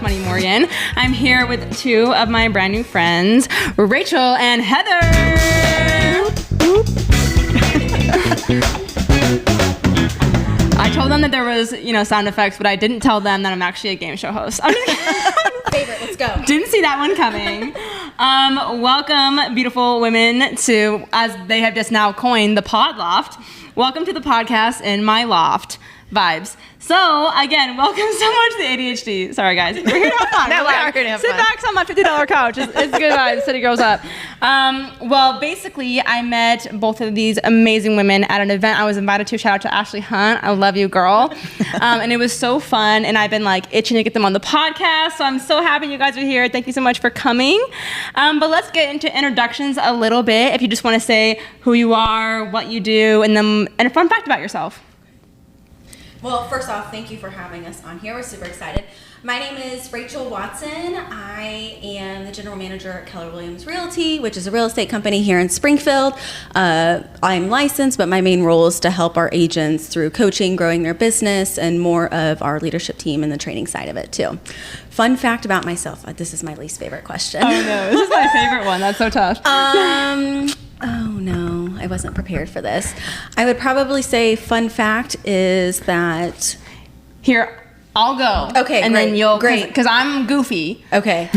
Money Morgan. I'm here with two of my brand new friends, Rachel and Heather. I told them that there was, sound effects, but I didn't tell them that I'm actually a game show host. I'm just Favorite, let's go. Didn't see that one coming. Welcome, beautiful women, to, as they have just now coined, the Pod Loft. Welcome to the podcast in my loft vibes. So, again, welcome so much to the ADHD. Sorry, guys. We're here to have fun. No, we are here to have Sit fun. back on my $50 couch. It's good vibes. City grows up. Well, basically, I met both of these amazing women at an event I was invited to. Shout out to Ashley Hunt. I love you, girl. And it was so fun. And I've been itching to get them on the podcast. So I'm so happy you guys are here. Thank you so much for coming. But let's get into introductions a little bit. If you just want to say who you are, what you do, and a fun fact about yourself. Well, first off, thank you for having us on here. We're super excited. My name is Rachel Watson. I am the general manager at Keller Williams Realty, which is a real estate company here in Springfield. I'm licensed, but my main role is to help our agents through coaching, growing their business, and more of our leadership team and the training side of it too. Fun fact about myself. This is my least favorite question. Oh no, this is my favorite one. That's so tough. Oh no, I wasn't prepared for this. I would probably say fun fact is that... Here, I'll go. Okay, and great, then you'll, great. Because I'm goofy. Okay.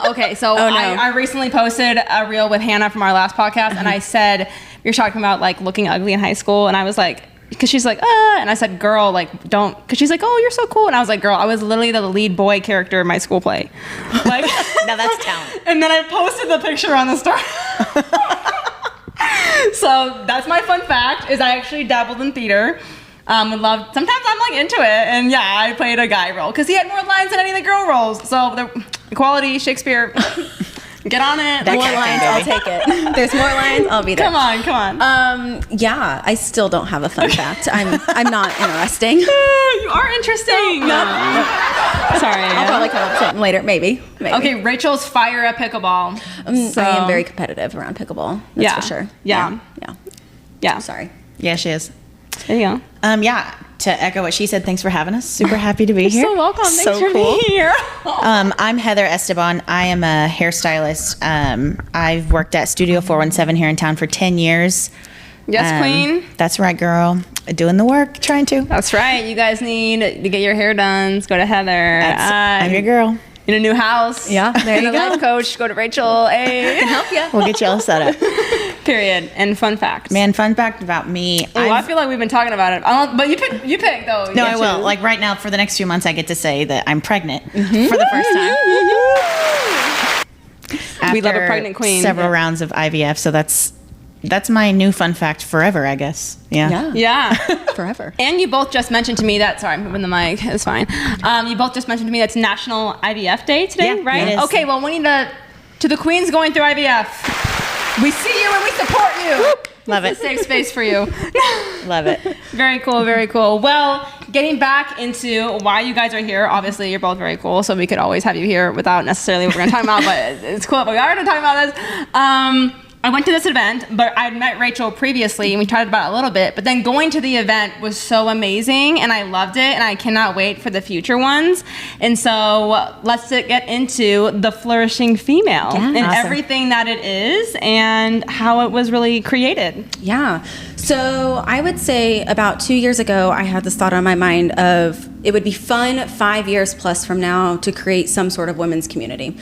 Okay, so Oh, no. I recently posted a reel with Hannah from our last podcast, and I said, you're talking about looking ugly in high school, and I was like, because she's like, and I said, girl, don't, because she's like, oh, you're so cool, and I was like, girl, I was literally the lead boy character in my school play. Now that's talent. And then I posted the picture on the story. So that's my fun fact, is I actually dabbled in theater. Sometimes I'm into it, and yeah, I played a guy role because he had more lines than any of the girl roles. So the equality, Shakespeare, get on it. More lines, I'll take it. There's more lines, I'll be there. Come on. Yeah, I still don't have a fun fact. I'm not interesting. You are interesting. Sorry. I'll probably come up with something later, maybe. Okay, Rachel's fire at pickleball. So, I am very competitive around pickleball. That's for sure. Yeah. Sorry. Yeah, she is. There you go. Yeah, to echo what she said, thanks for having us. Super happy to be here. So welcome. Thanks so for cool. being here. I'm Heather Esteban. I am a hairstylist. I've worked at Studio 417 here in town for 10 years. Yes, queen. That's right, girl. Doing the work, trying to. That's right. You guys need to get your hair done. Go to Heather. I'm your girl. In a new house. Yeah, there you Need a go. life coach. Go to Rachel. Hey. Can help you. We'll get you all set up. Period. And fun facts. Man, fun fact about me. I feel like we've been talking about it. But you pick though. No, I will. Right now, for the next few months, I get to say that I'm pregnant for the first time. We love a After pregnant queen. Several rounds of IVF, so that's my new fun fact forever, I guess. Yeah. Yeah. Forever. And you both just mentioned to me that, sorry, I'm moving the mic, it's fine. You both just mentioned to me that's National IVF Day today, Yeah, right? it is. Okay, well, we need to the queens going through IVF. We see you and we support you. Love It's it. a safe space for you. Love it. Very cool, very cool. Well, getting back into why you guys are here, obviously you're both very cool, so we could always have you here without necessarily what we're going to talk about, but it's cool. But we are going to talk about this. I went to this event, but I'd met Rachel previously, and we talked about it a little bit, but then going to the event was so amazing, and I loved it, and I cannot wait for the future ones. And so let's get into the Flourishing Female and awesome. everything that it is and how it was really created. Yeah. So I would say about 2 years ago, I had this thought on my mind of it would be fun 5 years plus from now to create some sort of women's community.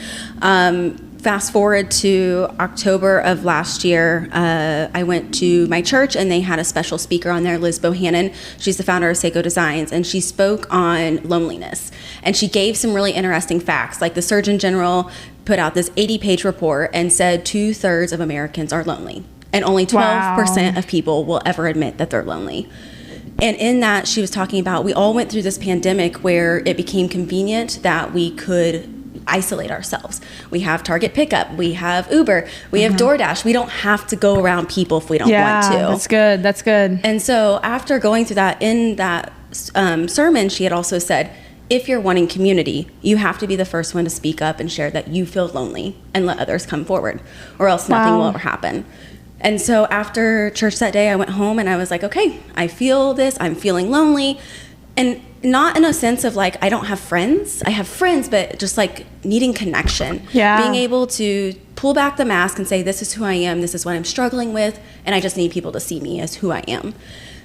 Fast forward to October of last year, I went to my church and they had a special speaker on there, Liz Bohannon. She's the founder of Seiko Designs, and she spoke on loneliness. And she gave some really interesting facts, like the Surgeon General put out this 80-page report and said 2/3 of Americans are lonely. And only 12% of people will ever admit that they're lonely. And in that, she was talking about we all went through this pandemic where it became convenient that we could isolate ourselves. We have Target Pickup, we have Uber, we have DoorDash. We don't have to go around people if we don't want to. That's good. That's good. And so after going through that, in that sermon, she had also said, if you're wanting community, you have to be the first one to speak up and share that you feel lonely and let others come forward, or else nothing will ever happen. And so after church that day, I went home and I was like, okay, I feel this, I'm feeling lonely. And not in a sense of like, I don't have friends. I have friends, but just like needing connection. Yeah. Being able to pull back the mask and say, this is who I am. This is what I'm struggling with. And I just need people to see me as who I am.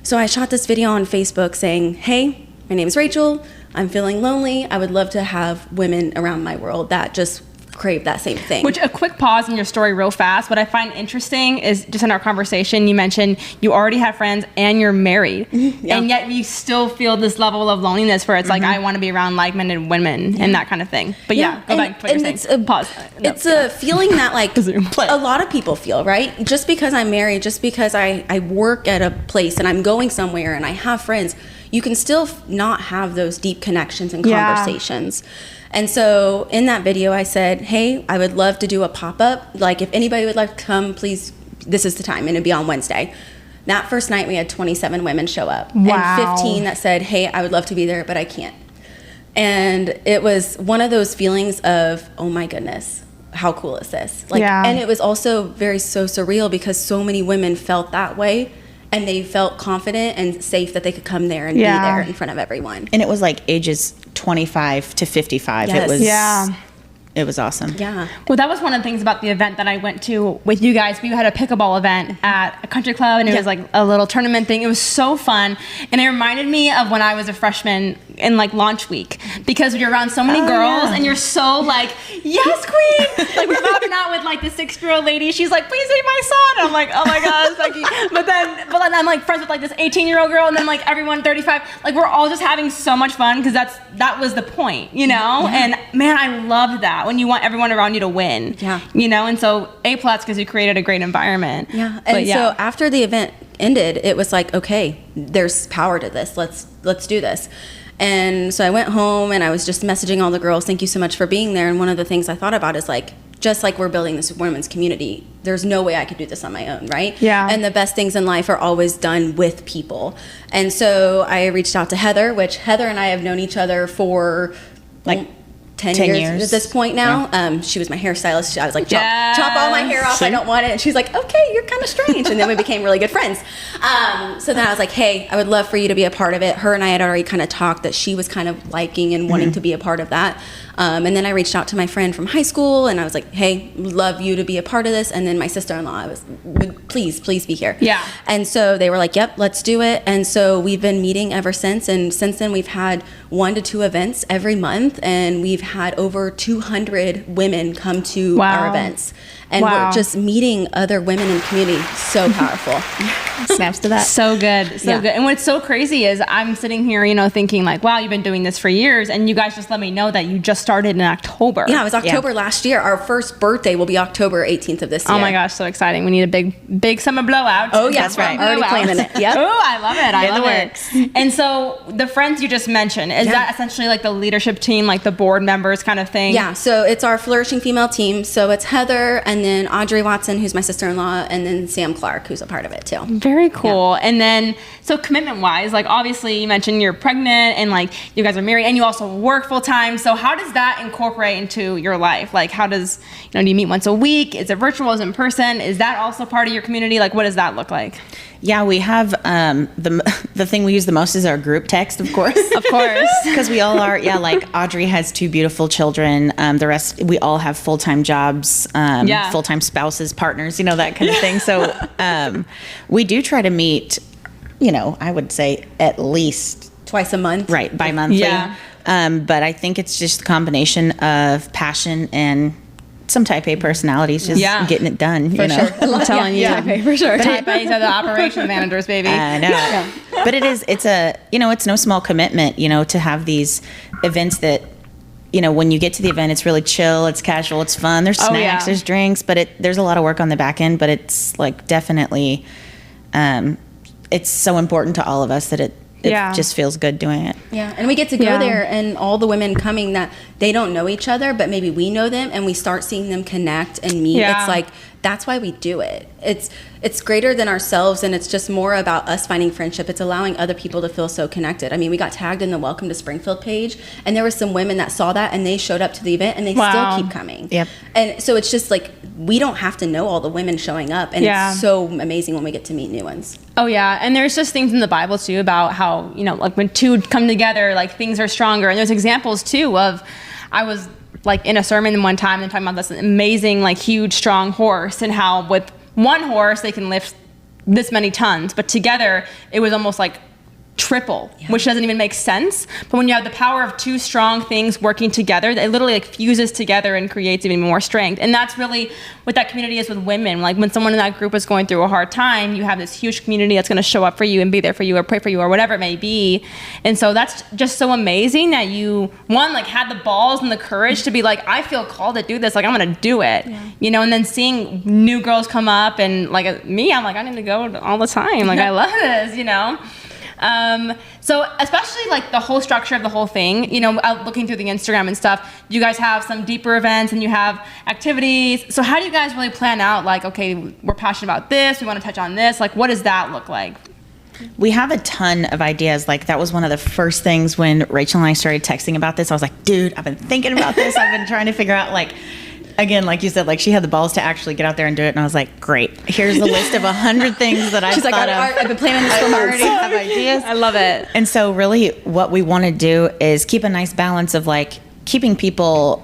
So I shot this video on Facebook saying, hey, my name is Rachel. I'm feeling lonely. I would love to have women around my world that just crave that same thing. Which, a quick pause in your story real fast, what I find interesting is just in our conversation, you mentioned you already have friends and you're married. Yeah. And yet you still feel this level of loneliness where it's like, I want to be around like-minded women and that kind of thing. But go back to what you're saying. Pause. It's a feeling that like a lot of people feel, right? Just because I'm married, just because I work at a place and I'm going somewhere and I have friends, you can still not have those deep connections and conversations. And so in that video, I said, hey, I would love to do a pop-up. Like, if anybody would like to come, please, this is the time. And it'd be on Wednesday. That first night, we had 27 women show up. Wow. And 15 that said, hey, I would love to be there, but I can't. And it was one of those feelings of, oh my goodness, how cool is this? Like, and it was also so surreal because so many women felt that way. And they felt confident and safe that they could come there and be there in front of everyone. And it was like ages 25 to 55. Yes. It was awesome. Yeah. Well, that was one of the things about the event that I went to with you guys. We had a pickleball event at a country club, and it was like a little tournament thing. It was so fun, and it reminded me of when I was a freshman in like launch week, because you're around so many girls, and you're so like, yes, queen. Like, we're vibing out with like the 6-year-old lady. She's like, please save my son. And I'm like, oh my god, like, but then I'm like friends with like this 18-year-old girl, and then like everyone 35. Like, we're all just having so much fun because that was the point, you know. And man, I loved that. When you want everyone around you to win, you know, and so A+ because you created a great environment. And so after the event ended, it was like, okay, there's power to this. Let's do this. And so I went home and I was just messaging all the girls, thank you so much for being there. And one of the things I thought about is like, just like we're building this women's community, there's no way I could do this on my own, right? Yeah. And the best things in life are always done with people. And so I reached out to Heather, which Heather and I have known each other for like 10 years at this point now. Yeah. She was my hairstylist. I was like, chop all my hair off. I don't want it. And she's like, okay, you're kind of strange. And then we became really good friends. So then I was like, hey, I would love for you to be a part of it. Her and I had already kind of talked that she was kind of liking and wanting to be a part of that. And then I reached out to my friend from high school and I was like, hey, love you to be a part of this. And then my sister-in-law would please be here. Yeah. And so they were like, yep, let's do it. And so we've been meeting ever since. And since then we've had 1 to 2 events every month. And we've had over 200 women come to our events. And we're just meeting other women in the community. So powerful. Snaps to that. So good. So good. And what's so crazy is I'm sitting here, you know, thinking like, wow, you've been doing this for years. And you guys just let me know that you just started in October. Yeah, it was October last year. Our first birthday will be October 18th of this year. Oh my gosh, so exciting. We need a big summer blowout. Oh, yeah, that's right. Already planning it. Yep. Oh, I love it. I love it. And so the friends you just mentioned, is that essentially like the leadership team, like the board members kind of thing? Yeah, so it's our Flourishing Female team. So it's Heather and then Audrey Watson, who's my sister-in-law, and then Sam Clark, who's a part of it too. Very cool. Yeah. And then, so commitment-wise, like obviously you mentioned you're pregnant and like you guys are married and you also work full-time. So how does that incorporate into your life? Like how does, you know, do you meet once a week? Is it virtual? Is it in person? Is that also part of your community? Like what does that look like? Yeah, we have the thing we use the most is our group text, of course. Of course. Because we all are, like Audrey has 2 beautiful children. The rest, we all have full-time jobs, full-time spouses, partners, you know, that kind of thing. So we do try to meet, you know, I would say at least twice a month. Right, bi-monthly. Yeah. But I think it's just a combination of passion and some type A personalities, just getting it done. For you know? Sure. I'm telling you. Type A for sure. Type A's are the operation managers, baby. I know. But it's no small commitment, you know, to have these events that, you know, when you get to the event, it's really chill, it's casual, it's fun. There's snacks, there's drinks, but there's a lot of work on the back end, but it's like definitely, it's so important to all of us that it just feels good doing it. Yeah, and we get to go there and all the women coming that they don't know each other, but maybe we know them and we start seeing them connect and meet. It's like that's why we do it. It's greater than ourselves, and it's just more about us finding friendship. It's allowing other people to feel so connected. I mean, we got tagged in the Welcome to Springfield page, and there were some women that saw that, and they showed up to the event, and they still keep coming. Yep. And so it's just like, we don't have to know all the women showing up, and it's so amazing when we get to meet new ones. Oh yeah, and there's just things in the Bible too about how, you know, like when two come together, like things are stronger. And there's examples too of, I was like in a sermon one time and talking about this amazing, like huge, strong horse, and how with one horse they can lift this many tons, but together it was almost like triple, which doesn't even make sense. But when you have the power of two strong things working together, it literally like fuses together and creates even more strength. And that's really what that community is with women. Like when someone in that group is going through a hard time, you have this huge community that's going to show up for you and be there for you or pray for you or whatever it may be. And so that's just so amazing that you, one, like had the balls and the courage to be like, I feel called to do this. Like I'm going to do it, you know, and then seeing new girls come up and like me, I'm like, I need to go all the time. Like I love this, you know? So especially like the whole structure of the whole thing, you know, looking through the Instagram and stuff, you guys have some deeper events and you have activities. So how do you guys really plan out like, okay, we're passionate about this, we want to touch on this. Like, what does that look like? We have a ton of ideas. Like that was one of the first things when Rachel and I started texting about this. I was like, dude, I've been thinking about this. I've been trying to figure out like, again, like you said, like she had the balls to actually get out there and do it. And I was like, great, here's the list of 100 things that I've thought of. I've been planning this for months. I already have ideas. I love it. And so really what we want to do is keep a nice balance of like keeping people,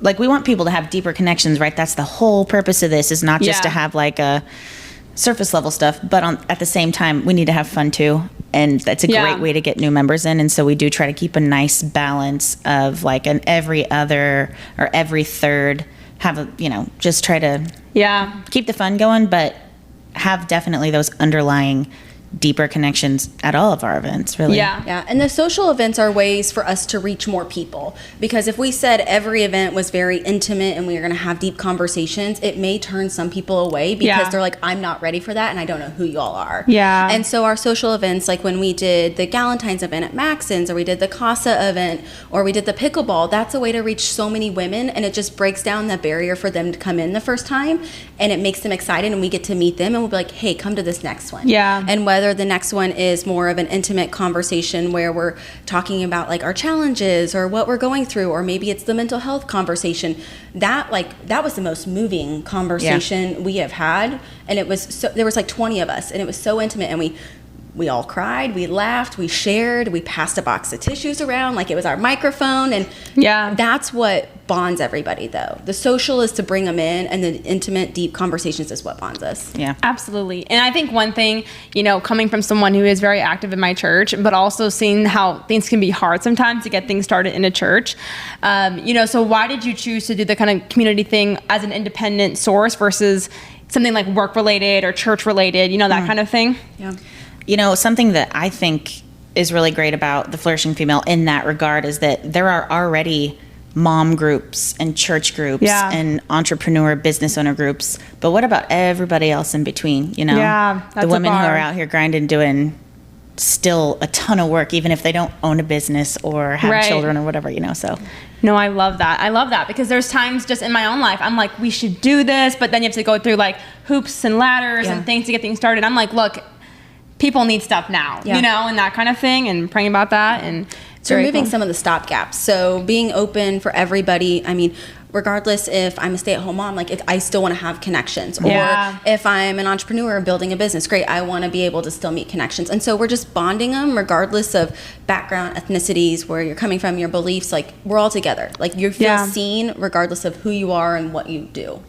like we want people to have deeper connections, right? That's the whole purpose of this, is not just to have like a surface level stuff, but at the same time, we need to have fun too. And that's a great way to get new members in. And so we do try to keep a nice balance of like an every other or every third, have a, you know, just try to keep the fun going, but have definitely those underlying deeper connections at all of our events, really. Yeah. And the social events are ways for us to reach more people, because if we said every event was very intimate and we were going to have deep conversations, it may turn some people away because they're like, I'm not ready for that and I don't know who y'all are. And so our social events, like when we did the Galentine's event at Maxon's, or we did the Casa event, or we did the pickleball, that's a way to reach so many women, and it just breaks down the barrier for them to come in the first time, and it makes them excited, and we get to meet them and we'll be like, hey, come to this next one. And whether the next one is more of an intimate conversation where we're talking about like our challenges or what we're going through, or maybe it's the mental health conversation, that was the most moving conversation we have had. And it was so, there was like 20 of us, and it was so intimate, and we all cried, we laughed, we shared, we passed a box of tissues around like it was our microphone. And that's what bonds everybody, though. The social is to bring them in, and the intimate, deep conversations is what bonds us. Absolutely. And I think one thing, you know, coming from someone who is very active in my church, but also seeing how things can be hard sometimes to get things started in a church, you know, so why did you choose to do the kind of community thing as an independent source versus something like work related or church related, you know, that kind of thing? You know, something that I think is really great about the Flourishing Female in that regard is that there are already mom groups and church groups and entrepreneur business owner groups. But what about everybody else in between, you know? The women who are out here grinding, doing still a ton of work, even if they don't own a business or have children or whatever, you know, so. No, I love that. I love that because there's times just in my own life, I'm like, we should do this, but then you have to go through like hoops and ladders and things to get things started. I'm like, look, people need stuff now, you know, and that kind of thing, and praying about that. And so removing some of the stopgaps. So being open for everybody. I mean, regardless if I'm a stay-at-home mom, like I still want to have connections. Or if I'm an entrepreneur building a business, great, I want to be able to still meet connections. And so we're just bonding them regardless of background, ethnicities, where you're coming from, your beliefs. Like we're all together. Like you feel seen regardless of who you are and what you do.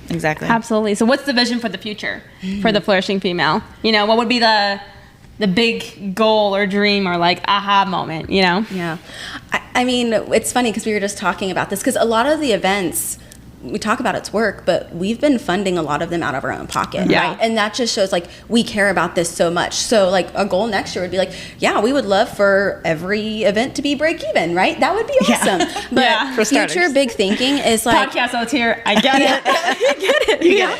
Exactly. Absolutely. So what's the vision for the future for the Flourishing Female? You know, what would be the big goal or dream or like aha moment, you know? I mean, it's funny because we were just talking about this, because a lot of the events, we talk about its work, but we've been funding a lot of them out of our own pocket, right? And that just shows like we care about this so much. So like a goal next year would be like, we would love for every event to be break even, right? That would be awesome. But for future big thinking is like podcast host here. I get it. You get it.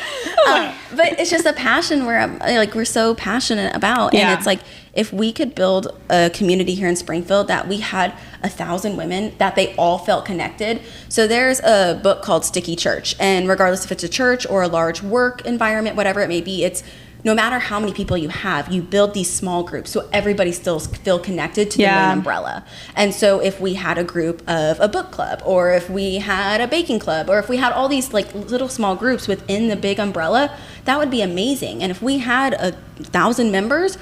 But it's just a passion we're so passionate about. And it's like, if we could build a community here in Springfield that we had 1,000 women, that they all felt connected. So there's a book called Sticky Church. And regardless if it's a church or a large work environment, whatever it may be, it's no matter how many people you have, you build these small groups so everybody still feel connected to the main umbrella. And so if we had a group of a book club, or if we had a baking club, or if we had all these like little small groups within the big umbrella, that would be amazing. And if we had 1,000 members,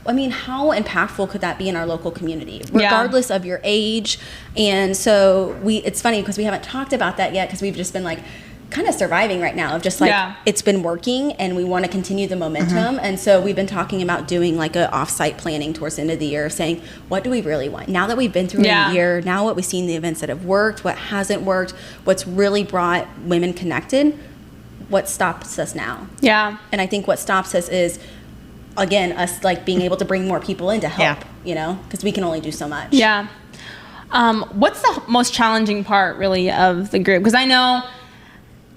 I mean, how impactful could that be in our local community, regardless of your age? And so it's funny because we haven't talked about that yet, because we've just been like, kind of surviving right now of just like it's been working and we want to continue the momentum. And so we've been talking about doing like a offsite planning towards the end of the year, saying what do we really want now that we've been through a year, now what we've seen, the events that have worked, what hasn't worked, what's really brought women connected, what stops us now. And I think what stops us is, again, us like being able to bring more people in to help, you know, because we can only do so much. What's the most challenging part really of the group? Because I know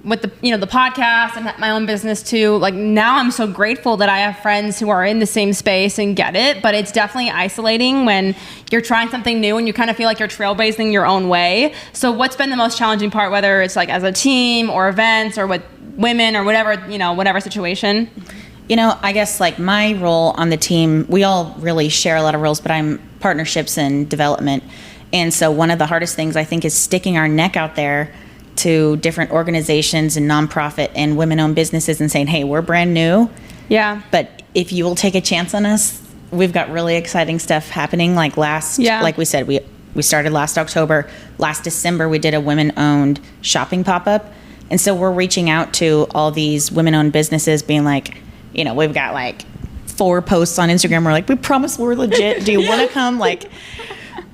with the the podcast and my own business too, like now I'm so grateful that I have friends who are in the same space and get it, but it's definitely isolating when you're trying something new and you kind of feel like you're trailblazing your own way. So what's been the most challenging part, whether it's like as a team or events or with women or whatever, whatever situation? I guess like my role on the team, we all really share a lot of roles, but I'm partnerships and development. And so one of the hardest things I think is sticking our neck out there to different organizations and nonprofit and women-owned businesses and saying, hey, we're brand new. But if you will take a chance on us, we've got really exciting stuff happening. Like like we said, we started last October. Last December, we did a women-owned shopping pop-up. And so we're reaching out to all these women-owned businesses being like, we've got like 4 posts on Instagram. We're like, we promise we're legit. Do you want to come? Like,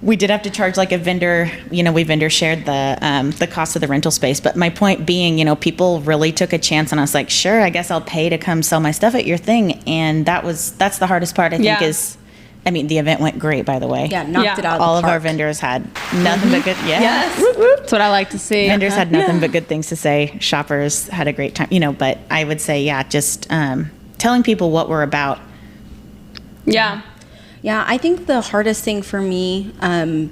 we did have to charge like a vendor, we vendor shared the cost of the rental space. But my point being, people really took a chance on us, like, sure, I guess I'll pay to come sell my stuff at your thing. And that's the hardest part, I think, is, the event went great, by the way. Knocked it out of the park. All of our vendors had nothing but good, Yes. That's what I like to see. Vendors had nothing but good things to say. Shoppers had a great time, but I would say, just telling people what we're about. Yeah, I think the hardest thing for me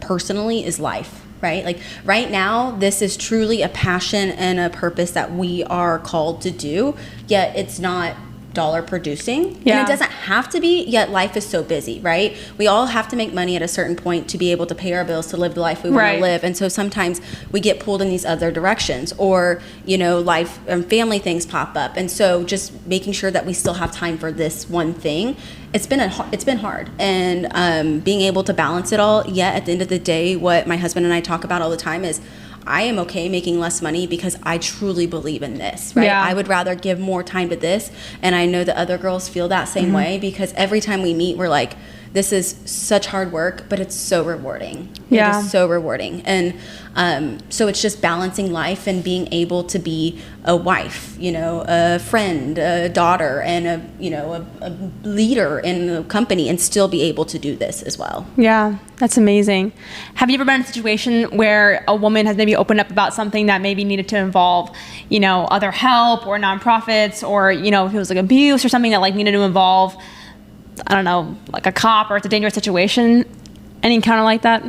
personally is life, right? Like right now, this is truly a passion and a purpose that we are called to do, yet it's not dollar producing. And it doesn't have to be, yet life is so busy, right? We all have to make money at a certain point to be able to pay our bills, to live the life we want to live. And so sometimes we get pulled in these other directions, or, life and family things pop up. And so just making sure that we still have time for this one thing, it's been hard. And being able to balance it all, yet at the end of the day, what my husband and I talk about all the time is, I am okay making less money because I truly believe in this, right? I would rather give more time to this. And I know that other girls feel that same way, because every time we meet, we're like, this is such hard work, but it's so rewarding. It is so rewarding. And so it's just balancing life and being able to be a wife, a friend, a daughter, and a leader in the company, and still be able to do this as well. Yeah, that's amazing. Have you ever been in a situation where a woman has maybe opened up about something that maybe needed to involve, other help or nonprofits, or, if it was like abuse or something that like needed to involve, I don't know, like a cop, or it's a dangerous situation? Any encounter like that?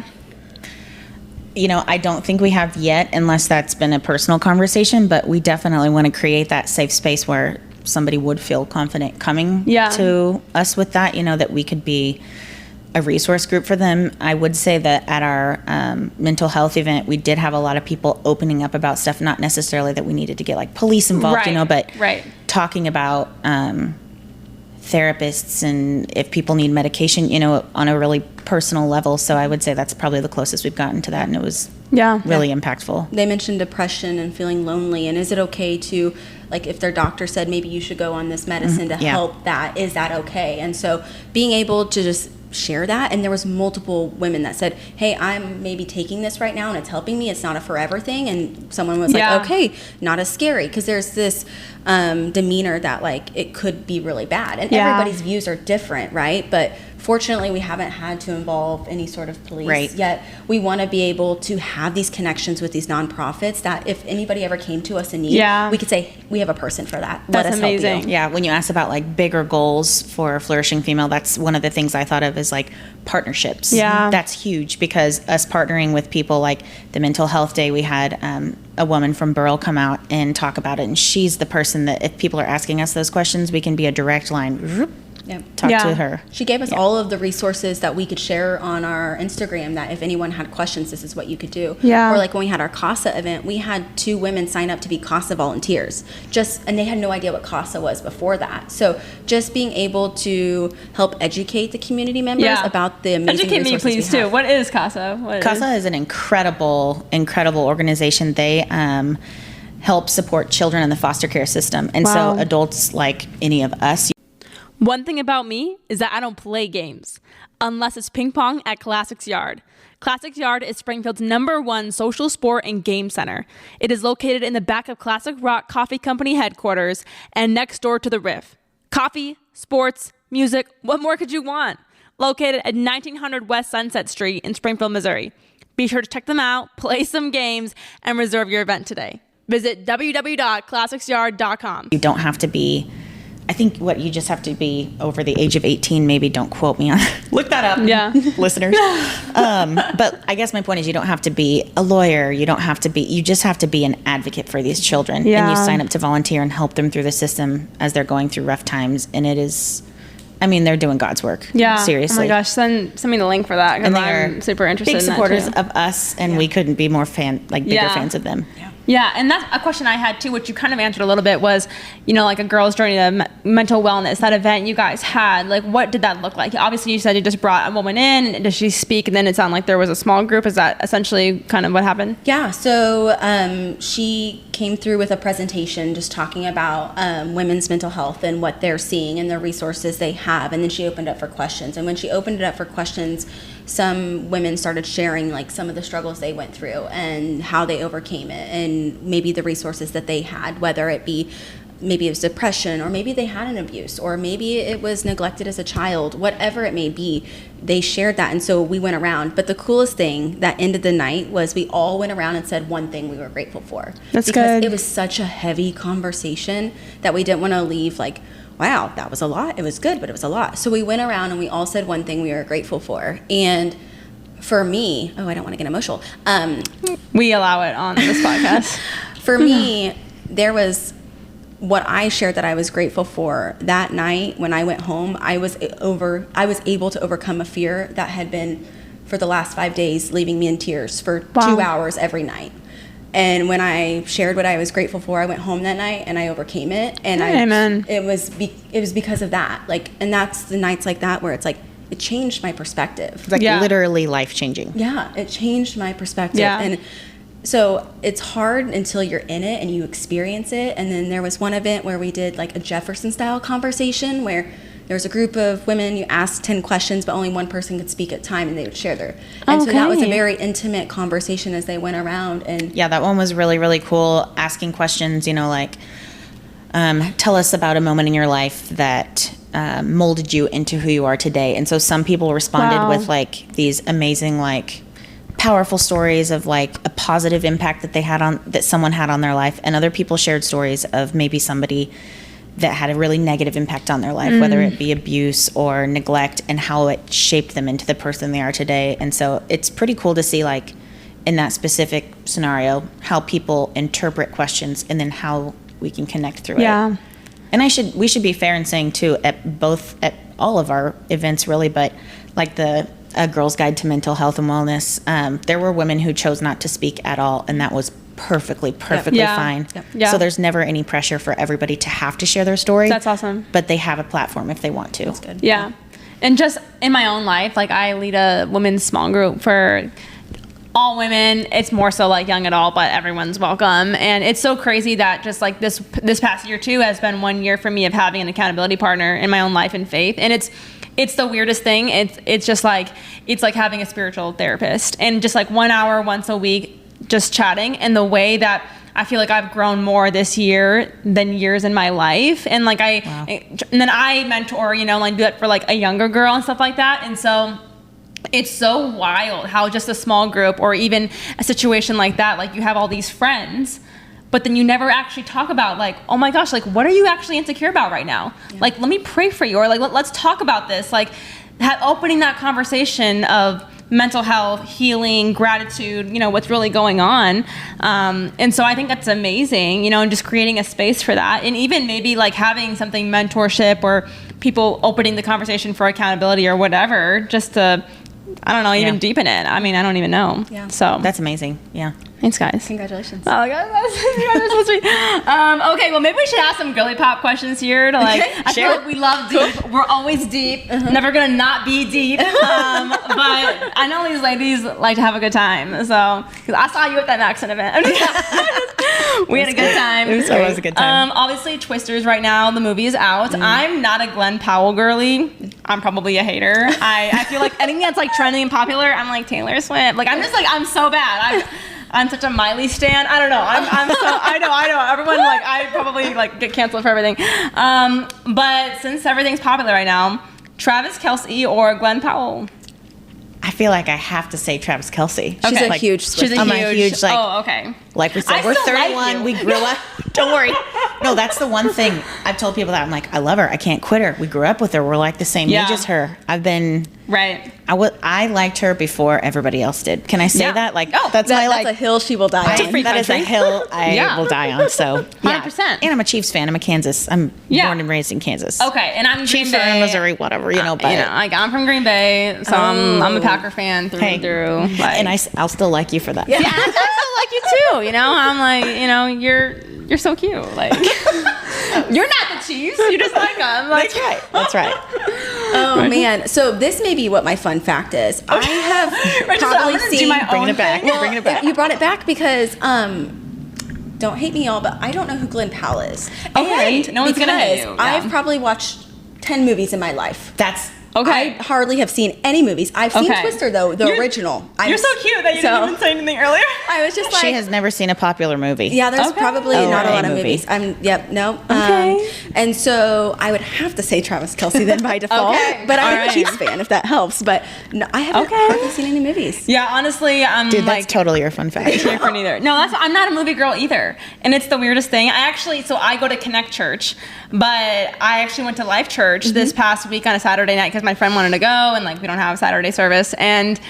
I don't think we have yet, unless that's been a personal conversation, but we definitely want to create that safe space where somebody would feel confident coming to us with that, that we could be a resource group for them. I would say that at our mental health event, we did have a lot of people opening up about stuff, not necessarily that we needed to get like police involved, but talking about therapists and if people need medication, on a really personal level. So I would say that's probably the closest we've gotten to that, and it was really impactful. They mentioned depression and feeling lonely, and is it okay to, like, if their doctor said maybe you should go on this medicine to help that, is that okay? And so being able to just share that, and there was multiple women that said, hey, I'm maybe taking this right now and it's helping me, it's not a forever thing. And someone was like, okay, not as scary, because there's this demeanor that like it could be really bad, and everybody's views are different, right? But fortunately, we haven't had to involve any sort of police. Right. Yet we want to be able to have these connections with these nonprofits that if anybody ever came to us in need, we could say, we have a person for that. That's Let us amazing. help you. Yeah, when you ask about like bigger goals for Flourishing Female, that's one of the things I thought of is like partnerships. Yeah. That's huge, because us partnering with people like the Mental Health Day, we had a woman from Burrell come out and talk about it. And she's the person that if people are asking us those questions, we can be a direct line, talk to her. She gave us all of the resources that we could share on our Instagram, that if anyone had questions, this is what you could do. Yeah. Or like when we had our CASA event, we had 2 women sign up to be CASA volunteers, and they had no idea what CASA was before that. So just being able to help educate the community members about the amazing Educate me, resources please, we have. too. What is CASA? CASA is an incredible organization. They help support children in the foster care system. And so adults like any of us. One thing about me is that I don't play games unless it's ping pong at Classics Yard. Classics Yard is Springfield's #1 social sport and game center. It is located in the back of Classic Rock Coffee Company headquarters and next door to the Riff. Coffee, sports, music, what more could you want? Located at 1900 West Sunset Street in Springfield, Missouri. Be sure to check them out, play some games, and reserve your event today. Visit www.classicsyard.com. You don't have to be, I think you just have to be over the age of 18, maybe. Don't quote me on look that up, listeners. But I guess my point is, you don't have to be a lawyer. You just have to be an advocate for these children. And you sign up to volunteer and help them through the system as they're going through rough times. And it is, they're doing God's work. Yeah. Seriously. Oh my gosh, send me the link for that, because I'm super interested in that too. Big supporters of us, and we couldn't be more bigger fans of them. Yeah, and that's a question I had too, which you kind of answered a little bit, was, like a girl's journey to mental wellness, that event you guys had, like what did that look like? Obviously you said you just brought a woman in, and does she speak, and then it sounded like there was a small group. Is that essentially kind of what happened? Yeah, so she came through with a presentation just talking about women's mental health and what they're seeing and the resources they have, and then she opened up for questions. And when she opened it up for questions, some women started sharing like some of the struggles they went through and how they overcame it, and maybe the resources that they had, whether it be maybe it was depression, or maybe they had an abuse, or maybe it was neglected as a child, whatever it may be, they shared that. And so we went around. But the coolest thing that ended the night was we all went around and said one thing we were grateful for. That's because good. It was such a heavy conversation that we didn't want to leave like, wow, that was a lot. It was good, but it was a lot. So we went around and we all said one thing we were grateful for. And for me, I don't want to get emotional. We allow it on this podcast. For me, there was what I shared that I was grateful for that night. When I went home, I was able to overcome a fear that had been for the last 5 days leaving me in tears for 2 hours every night. And when I shared what I was grateful for, I went home that night and I overcame it. And Amen. It was because of that. Like, and that's the nights like that where it's like it changed my perspective. It's like literally life changing. Yeah, it changed my perspective. Yeah. And so it's hard until you're in it and you experience it. And then there was one event where we did like a Jefferson style conversation where there was a group of women, you asked 10 questions, but only one person could speak at a time, and they would share their. And so that was a very intimate conversation as they went around. And yeah, that one was really, really cool. Asking questions, like, tell us about a moment in your life that molded you into who you are today. And so some people responded with like these amazing, like, powerful stories of like a positive impact that someone had on their life, and other people shared stories of maybe somebody that had a really negative impact on their life, whether it be abuse or neglect, and how it shaped them into the person they are today. And so it's pretty cool to see, like, in that specific scenario, how people interpret questions and then how we can connect through it. And we should be fair in saying too, at all of our events really, but like the Girls Guide to Mental Health and Wellness, there were women who chose not to speak at all, and that was perfectly fine. So there's never any pressure for everybody to have to share their story. That's awesome. But they have a platform if they want to. That's good. Yeah. And just in my own life, like I lead a women's small group for all women. It's more so like young adult, but everyone's welcome. And it's so crazy that just like this past year too has been 1 year for me of having an accountability partner in my own life and faith. And it's the weirdest thing. It's just like, it's like having a spiritual therapist, and just like 1 hour once a week, just chatting. And the way that I feel like I've grown more this year than years in my life. And like and then I mentor, you know, like do that for like a younger girl and stuff like that. And so it's so wild how just a small group or even a situation like that, like you have all these friends, but then you never actually talk about like, oh my gosh, like what are you actually insecure about right now? Yeah. Like, let me pray for you, or like, let's talk about this. Like opening that conversation of mental health, healing, gratitude, you know, what's really going on. And so I think that's amazing, you know, and just creating a space for that. And even maybe like having something mentorship or people opening the conversation for accountability or whatever, just to, I don't know, even deepen it. I mean, I don't even know. Yeah. So that's amazing. Yeah. Thanks, guys. Congratulations. Oh, that's so sweet. Okay, well, maybe we should ask some girly pop questions here to like. I feel like we love deep. Cool. We're always deep. Never gonna not be deep. But I know these ladies like to have a good time. So, because I saw you at that accent event. We had a good time. It was a good time. Obviously, Twisters right now. The movie is out. I'm not a Glenn Powell girly. I'm probably a hater. I feel like anything that's like trending and popular, I'm like Taylor Swift. Like I'm so bad. I'm such a Miley stan. I don't know. I know. Everyone like I probably like get canceled for everything. But since everything's popular right now, Travis Kelce or Glenn Powell? I feel like I have to say Travis Kelce. She's a huge Swiftie. I'm a huge like. Oh, okay. Like we said, we're 31. We grew up. Don't worry. No, that's the one thing I've told people that I'm like, I love her. I can't quit her. We grew up with her. We're like the same age as her. I've been right. I liked her before everybody else did. Can I say that? Like, that's a hill she will die on. That is a hill I will die on. So 100%. And I'm a Chiefs fan. I'm born and raised in Kansas. Okay, and I'm Chiefs Green Bay, Missouri, whatever, you know. But you know, I'm from Green Bay, so I'm a Packer fan through and through. Like, and I'll still like you for that. Yeah, I still like you too. You know, I'm like, you know, you're so cute. Like, you're not the Chiefs. You just like them. Like, That's right. Oh man! So this may be what my fun fact is. I have probably seen. Bring it back. Bring it back. You brought it back because don't hate me, y'all, but I don't know who Glenn Powell is. Okay, no one's gonna hate you. Yeah. I've probably watched 10 movies in my life. That's okay. I hardly have seen any movies. I've seen Twister though, the original. You're so cute that you didn't even say anything earlier. I was just like, she has never seen a popular movie. Yeah, there's probably not a lot of movies. Okay. And so I would have to say Travis Kelce then by default. But I'm a Chiefs fan if that helps. But no, I haven't hardly seen any movies. Yeah, honestly, dude, that's totally your fun fact. Different either. No, I'm not a movie girl either, and it's the weirdest thing. I go to Connect Church, but I actually went to Life Church this past week on a Saturday night because my friend wanted to go, and like we don't have Saturday service, and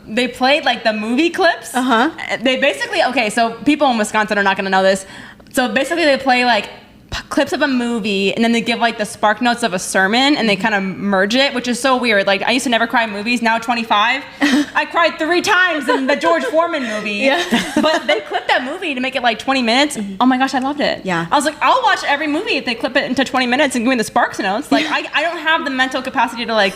they played like the movie clips. They basically so people in Wisconsin are not going to know this. So basically, they play like clips of a movie, and then they give like the spark notes of a sermon, and they kind of merge it, which is so weird. Like I used to never cry in movies. Now 25, I cried 3 times in the George Foreman movie. But they clipped that movie to make it like 20 minutes. Oh my gosh, I loved it. Yeah. I was like, I'll watch every movie if they clip it into 20 minutes and give me the sparks notes. Like I don't have the mental capacity to like.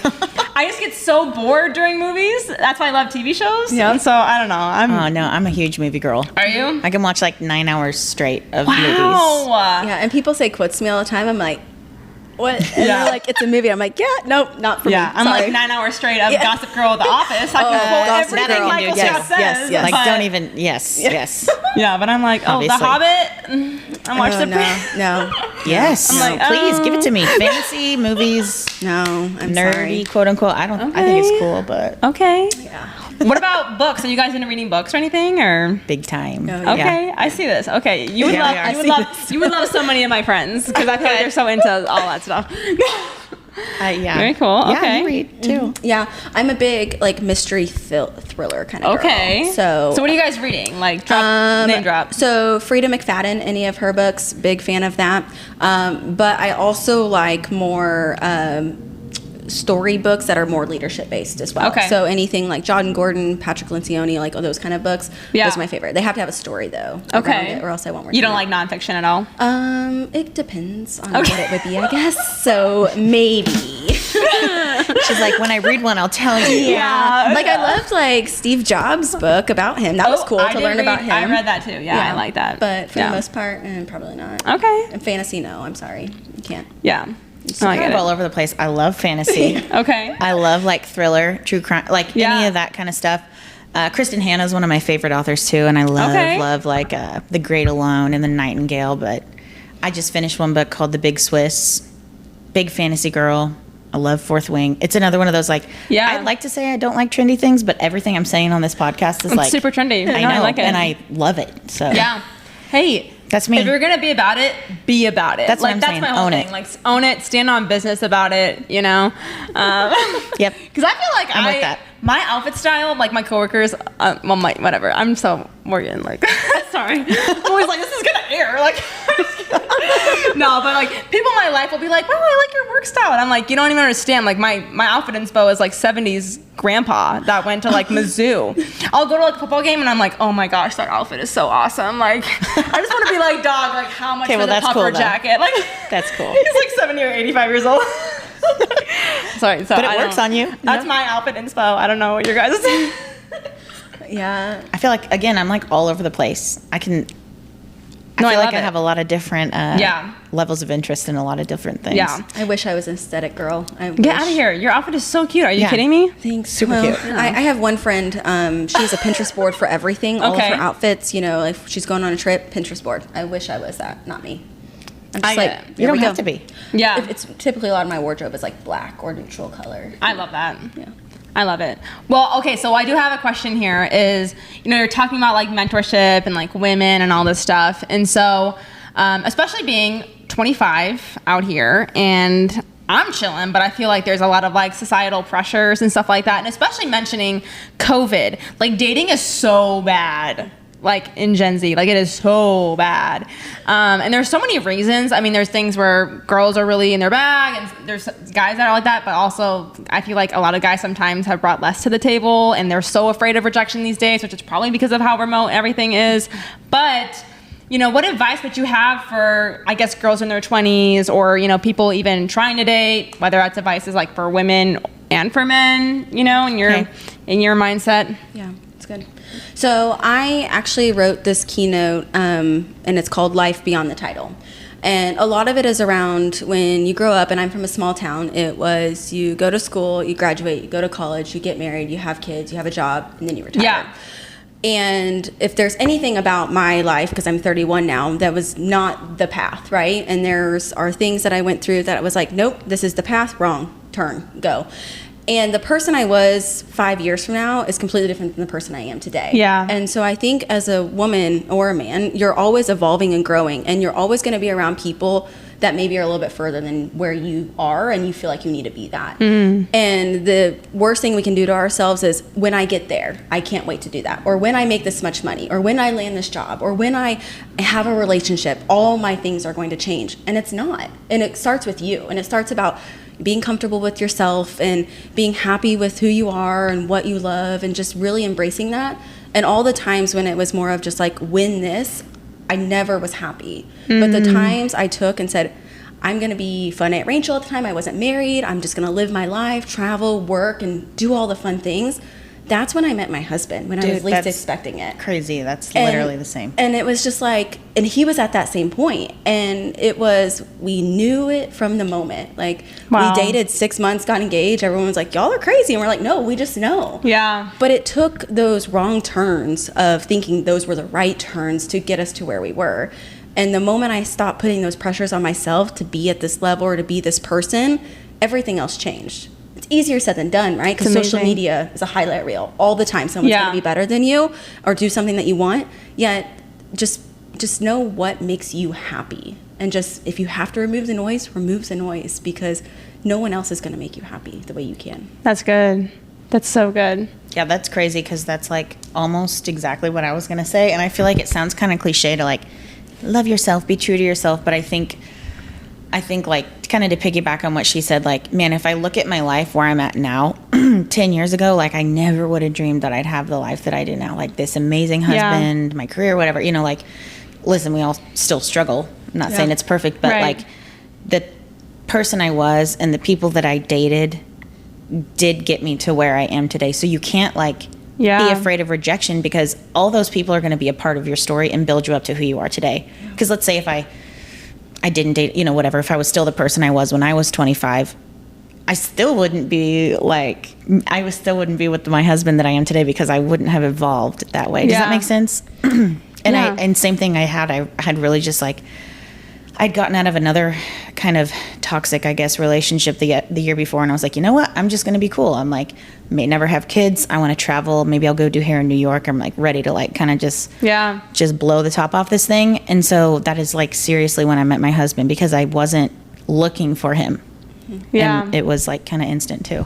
I just get so bored during movies. That's why I love TV shows. Yeah. And so I don't know. I'm a huge movie girl. Are you? I can watch like 9 hours straight of movies. Yeah, and people say quotes to me all the time. I'm like, what? And they're like, it's a movie. I'm like, nope, not for me. Yeah, I'm like 9 hours straight of Gossip Girl, The Office. I can quote everything Michael Scott says. Yes. Like, don't even, yes. Yeah, but I'm like, obviously. The Hobbit. I watched No. Yes. I'm like, please give it to me. Fantasy movies. No, I'm nerdy, sorry. quote unquote. I think it's cool, but okay. Yeah. What about books? Are you guys into reading books or anything, or big time? Okay, I see this. Okay, you would love so many of my friends because I feel like they're so into all that stuff. Very cool. Yeah, okay, you read too. Yeah, I'm a big like mystery thriller kind of girl. Okay. So what are you guys reading? Like name drop. So Frida McFadden, any of her books, big fan of that. But I also like more story books that are more leadership based as well. Okay. So anything like John Gordon, Patrick Lencioni, like all those kind of books. Yeah. Those are my favorite. They have to have a story though. Okay. Or else I won't read. You don't like nonfiction at all? It depends on what it would be, I guess. So maybe. She's like, when I read one, I'll tell you. Yeah. Like I loved like Steve Jobs' book about him. That was cool to learn about him. I read that too. Yeah, I like that. But for the most part, probably not. Okay. And fantasy, no. I'm sorry. You can't. Yeah. I get it. All over the place. I love fantasy. Okay. I love like thriller, true crime, like any of that kind of stuff. Kristen Hanna's one of my favorite authors too, and I love like The Great Alone and The Nightingale. But I just finished one book called The Big Swiss. Big fantasy girl. I love Fourth Wing. It's another one of those like, I'd like to say I don't like trendy things, but everything I'm saying on this podcast is like super trendy. I know, I like it. and I love it. So yeah. Hey, that's me. If you're gonna be about it, be about it. That's what I'm saying. That's my whole thing. Like, own it. Stand on business about it. You know. Yep. Because I feel like I'm with that. My outfit style, like my coworkers, well, whatever. I'm so Morgan. Like, sorry. I'm always like, this is gonna air. Like, no, but like people in my life will be like, wow, I like your work style, and I'm like, you don't even understand. Like my outfit inspo is like 70s grandpa that went to like Mizzou. I'll go to like a football game and I'm like, oh my gosh, that outfit is so awesome. Like, I just want to be like, dog, like how much for the puffer jacket? Like, that's cool. He's like 70 or 85 years old. Sorry, so but it works on you. That's my outfit inspo. I don't know what your guys is. Yeah. I feel like, again, I'm like all over the place. I feel like I have a lot of different levels of interest in a lot of different things. Yeah. I wish I was an aesthetic girl. Get out of here. Your outfit is so cute. Are you kidding me? Thanks. Super cute. I have one friend, she has a Pinterest board for everything, all of her outfits. You know, if she's going on a trip, Pinterest board. I wish I was that, not me. I'm just like, you don't have to be. Yeah. It's typically a lot of my wardrobe is like black or neutral color. I love that. Yeah. I love it. Well, okay, so I do have a question here is, you know, you're talking about like mentorship and like women and all this stuff. And so, especially being 25 out here, and I'm chilling, but I feel like there's a lot of like societal pressures and stuff like that. And especially mentioning COVID, like dating is so bad. Like in Gen Z, like it is so bad. And there's so many reasons. I mean, there's things where girls are really in their bag and there's guys that are like that, but also I feel like a lot of guys sometimes have brought less to the table and they're so afraid of rejection these days, which is probably because of how remote everything is. But, you know, what advice would you have for, I guess, girls in their 20s or, you know, people even trying to date, whether that's advice is like for women and for men, you know, in your mindset? Yeah, it's good. So I actually wrote this keynote, and it's called Life Beyond the Title. And a lot of it is around when you grow up, and I'm from a small town, it was you go to school, you graduate, you go to college, you get married, you have kids, you have a job, and then you retire. Yeah. And if there's anything about my life, because I'm 31 now, that was not the path, right? And are things that I went through that I was like, nope, this is the path, wrong, turn, go. And the person I was 5 years from now is completely different than the person I am today. Yeah. And so I think as a woman or a man, you're always evolving and growing, and you're always going to be around people that maybe are a little bit further than where you are, and you feel like you need to be that. Mm. And the worst thing we can do to ourselves is, when I get there, I can't wait to do that. Or when I make this much money, or when I land this job, or when I have a relationship, all my things are going to change. And it's not. And it starts with you. And it starts about being comfortable with yourself and being happy with who you are and what you love and just really embracing that. And all the times when it was more of just like, win this, I never was happy. Mm-hmm. But the times I took and said, I'm going to be fun at Rachel at the time. I wasn't married. I'm just going to live my life, travel, work, and do all the fun things. That's when I met my husband, when I was least expecting it. Crazy. That's literally the same. And it was just like, and he was at that same point. And it was, we knew it from the moment. Like, we dated 6 months, got engaged. Everyone was like, y'all are crazy. And we're like, no, we just know. Yeah. But it took those wrong turns of thinking those were the right turns to get us to where we were. And the moment I stopped putting those pressures on myself to be at this level or to be this person, everything else changed. It's easier said than done, right? Because social media is a highlight reel all the time. Someone's going to be better than you or do something that you want. Yet, just know what makes you happy. And just, if you have to remove the noise, because no one else is going to make you happy the way you can. That's good. That's so good. Yeah, that's crazy, because that's like almost exactly what I was going to say. And I feel like it sounds kind of cliche to like, love yourself, be true to yourself. But I think like, kind of to piggyback on what she said, like, man, if I look at my life where I'm at now, 10 years ago, like, I never would have dreamed that I'd have the life that I do now. Like, this amazing husband, my career, whatever, you know, like, listen, we all still struggle. I'm not saying it's perfect, but like, the person I was and the people that I dated did get me to where I am today. So you can't like be afraid of rejection, because all those people are going to be a part of your story and build you up to who you are today. Because let's say if I didn't date, you know, whatever, if I was still the person I was when I was 25, I still wouldn't be with my husband that I am today because I wouldn't have evolved that way. Does that make sense? And same thing I had really just like, I'd gotten out of another kind of toxic, I guess, relationship the year before. And I was like, you know what? I'm just going to be cool. I'm like, may never have kids. I want to travel. Maybe I'll go do hair in New York. I'm like ready to like kind of just blow the top off this thing. And so that is like seriously when I met my husband, because I wasn't looking for him. Yeah. And it was like kind of instant too.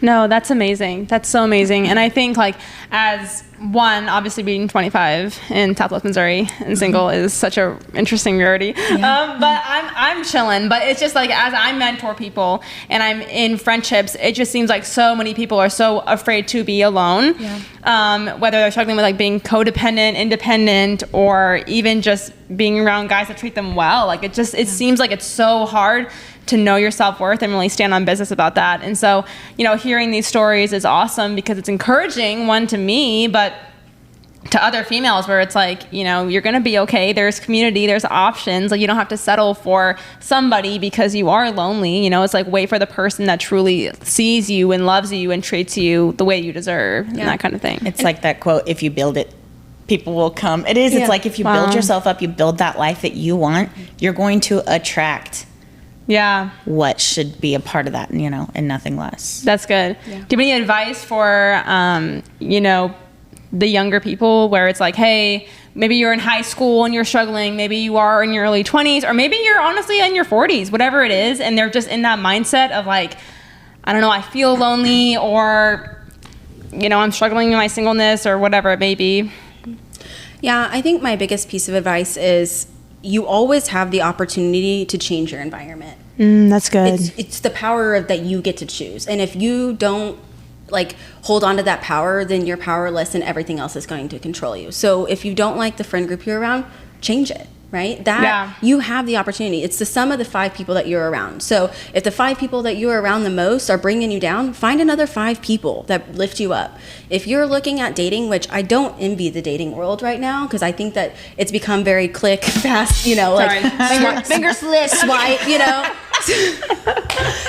No, that's amazing. That's so amazing. And I think like as one, obviously being 25 in Southwest Missouri and single is such a interesting rarity. Yeah. But I'm chilling. But it's just like as I mentor people and I'm in friendships, it just seems like so many people are so afraid to be alone. Yeah. Whether they're struggling with like being codependent, independent, or even just being around guys that treat them well. Like it seems like it's so hard to know your self-worth and really stand on business about that. And so, hearing these stories is awesome because it's encouraging, one, to me, but to other females where it's like, you're going to be okay. There's community, there's options. Like you don't have to settle for somebody because you are lonely. It's like wait for the person that truly sees you and loves you and treats you the way you deserve and that kind of thing. It's like that quote, if you build it, people will come. It is. Yeah. It's like if you build yourself up, you build that life that you want, you're going to attract what should be a part of that, and nothing less. That's good. Yeah. Do you have any advice for, the younger people where it's like, hey, maybe you're in high school and you're struggling, maybe you are in your early 20s, or maybe you're honestly in your 40s, whatever it is, and they're just in that mindset of like, I don't know, I feel lonely, or, I'm struggling in my singleness, or whatever it may be. Yeah, I think my biggest piece of advice is you always have the opportunity to change your environment. That's good. It's the power that you get to choose. And if you don't hold on to that power, then you're powerless and everything else is going to control you. So if you don't like the friend group you're around, change it. Right? You have the opportunity. It's the sum of the 5 people that you're around. So if the 5 people that you're around the most are bringing you down, find another 5 people that lift you up. If you're looking at dating, which I don't envy the dating world right now, because I think that it's become very quick, fast, finger slip, swipe,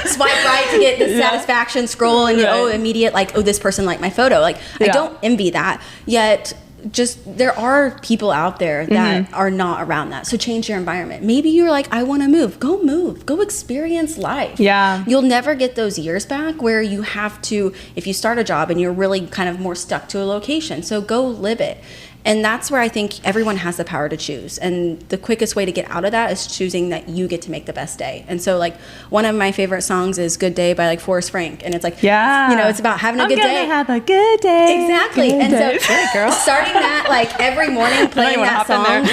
swipe right to get the satisfaction, scroll, and immediate, this person liked my photo. I don't envy that. Yet just there are people out there that are not around that. So change your environment. Maybe you're like, I want to move. Go experience life. Yeah. You'll never get those years back where you have to, if you start a job and you're really kind of more stuck to a location. So go live it. And that's where I think everyone has the power to choose. And the quickest way to get out of that is choosing that you get to make the best day. And so one of my favorite songs is Good Day by Forrest Frank. And it's it's about having a good day. I'm gonna have a good day. Exactly. Good day. So starting that every morning, playing that song.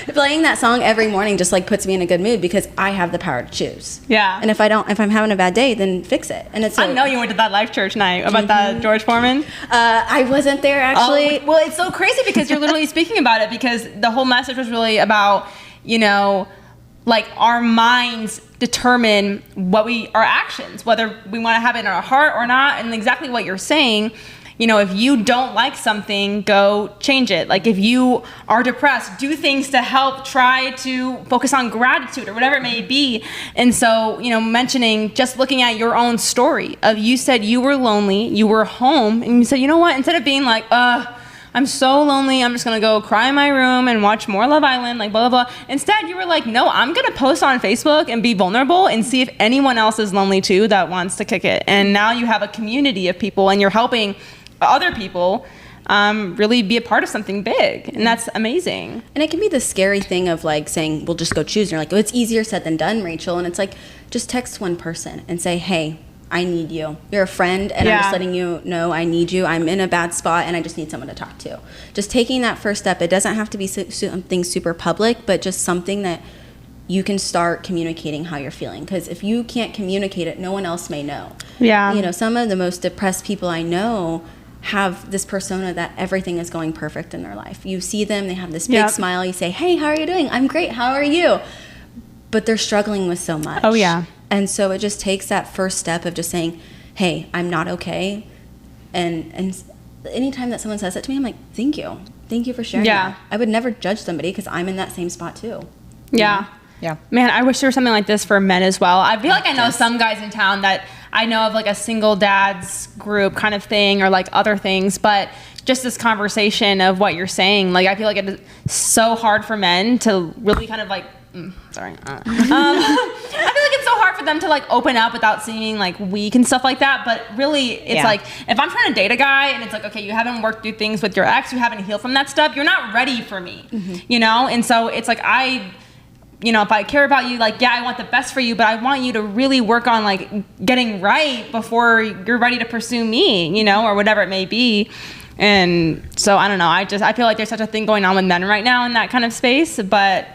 Playing that song every morning just puts me in a good mood because I have the power to choose. Yeah. And if I'm having a bad day, then fix it. And it's I know you went to that Life Church night about that George Foreman. I wasn't there actually. Well, it's so crazy because you're literally speaking about it because the whole message was really about, our minds determine our actions, whether we want to have it in our heart or not, and exactly what you're saying. If you don't like something, go change it. If you are depressed, do things to help try to focus on gratitude or whatever it may be. And so, mentioning just looking at your own story of you said you were lonely, you were home, and you said, you know what, instead of being like, I'm so lonely, I'm just going to go cry in my room and watch more Love Island, blah, blah, blah. Instead, you were like, no, I'm going to post on Facebook and be vulnerable and see if anyone else is lonely too that wants to kick it. And now you have a community of people and you're helping other people really be a part of something big, and that's amazing. And it can be the scary thing of saying, we'll just go choose, and you're like, oh, it's easier said than done, Rachel. And it's just text one person and say, hey, I need you. You're a friend, and I'm just letting you know I need you. I'm in a bad spot, and I just need someone to talk to. Just taking that first step. It doesn't have to be something super public, but just something that you can start communicating how you're feeling. Because if you can't communicate it, no one else may know. Yeah. Some of the most depressed people I know have this persona that everything is going perfect in their life. You see them, they have this big smile. You say, hey, how are you doing? I'm great. How are you? But they're struggling with so much. Oh, yeah. And so it just takes that first step of just saying, hey, I'm not okay. And anytime that someone says that to me, I'm like, thank you. Thank you for sharing that. I would never judge somebody because I'm in that same spot too. Yeah. Yeah. Man, I wish there was something like this for men as well. I feel like I know some guys in town that I know of, like a single dads group kind of thing, or like other things, but just this conversation of what you're saying, like I feel like it is so hard for men to really kind of like, I feel like it's so hard for them to like open up without seeming like weak and stuff like that. But really, it's like, if I'm trying to date a guy and it's like, okay, you haven't worked through things with your ex, you haven't healed from that stuff, you're not ready for me, you know? And so it's like, if I care about you, like, yeah, I want the best for you, but I want you to really work on like getting right before you're ready to pursue me, you know, or whatever it may be. And so I don't know. I feel like there's such a thing going on with men right now in that kind of space, but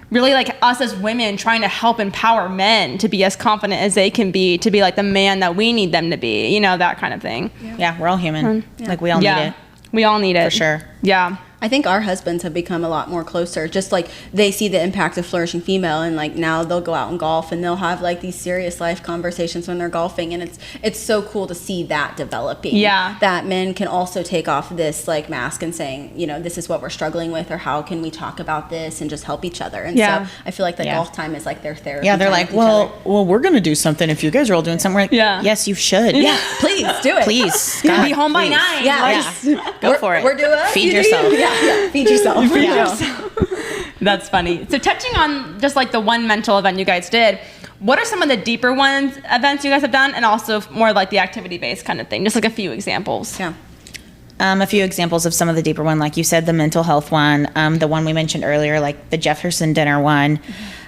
really like us as women trying to help empower men to be as confident as they can be, to be like the man that we need them to be, you know, that kind of thing. Yeah, we're all human. Like we all need it. We all need it. For sure. Yeah. I think our husbands have become a lot more closer. Just like they see the impact of Flourishing Female, and like now they'll go out and golf and they'll have like these serious life conversations when they're golfing, and it's so cool to see that developing. Yeah. That men can also take off this like mask and saying, you know, this is what we're struggling with, or how can we talk about this and just help each other. And so I feel like the golf time is like their therapy. Yeah, they're like, well, we're gonna do something if you guys are all doing something. We're like, yes, you should. Yeah, please do it. Please, be home by 9. Yeah, go for it. We're doing feed yourself. Yeah, feed yourself. That's funny. So touching on just like the one mental event you guys did, what are some of the deeper events you guys have done, and also more like the activity-based kind of thing? Just like a few examples. Yeah. A few examples of some of the deeper one, like you said, the mental health one, the one we mentioned earlier, like the Jefferson dinner one.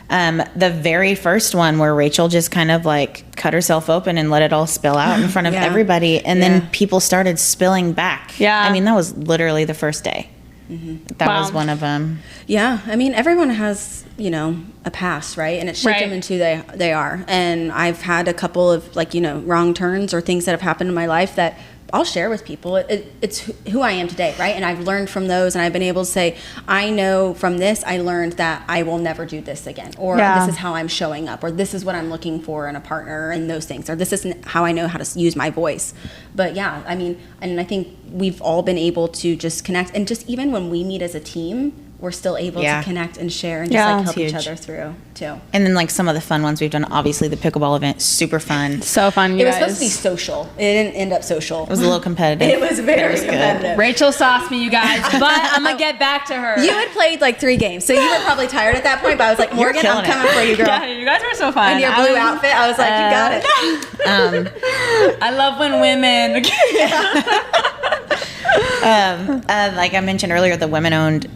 The very first one where Rachel just kind of like cut herself open and let it all spill out in front of everybody, and then people started spilling back. Yeah. I mean, that was literally the first day. That was one of them. Yeah, I mean, everyone has, you know, a past, right? And it shaped them into who they are. And I've had a couple of, like, you know, wrong turns or things that have happened in my life that I'll share with people. It's who I am today, right? And I've learned from those, and I've been able to say, I know from this, I learned that I will never do this again, or this is how I'm showing up, or this is what I'm looking for in a partner, and those things, or this isn't how I know how to use my voice. But yeah, I mean, and I think we've all been able to just connect, and just even when we meet as a team, we're still able to connect and share and just like help each other through too. And then like some of the fun ones we've done, obviously the pickleball event, super fun. So fun, It was supposed to be social. It didn't end up social. It was a little competitive. It was very competitive. Rachel sauced me, you guys, but I'm going to get back to her. You had played like 3 games, so you were probably tired at that point, but I was like, Morgan, I'm coming for you, girl. Yeah, you guys were so fun. In your blue outfit, I was like, you got it. I love when women... Like I mentioned earlier, the women-owned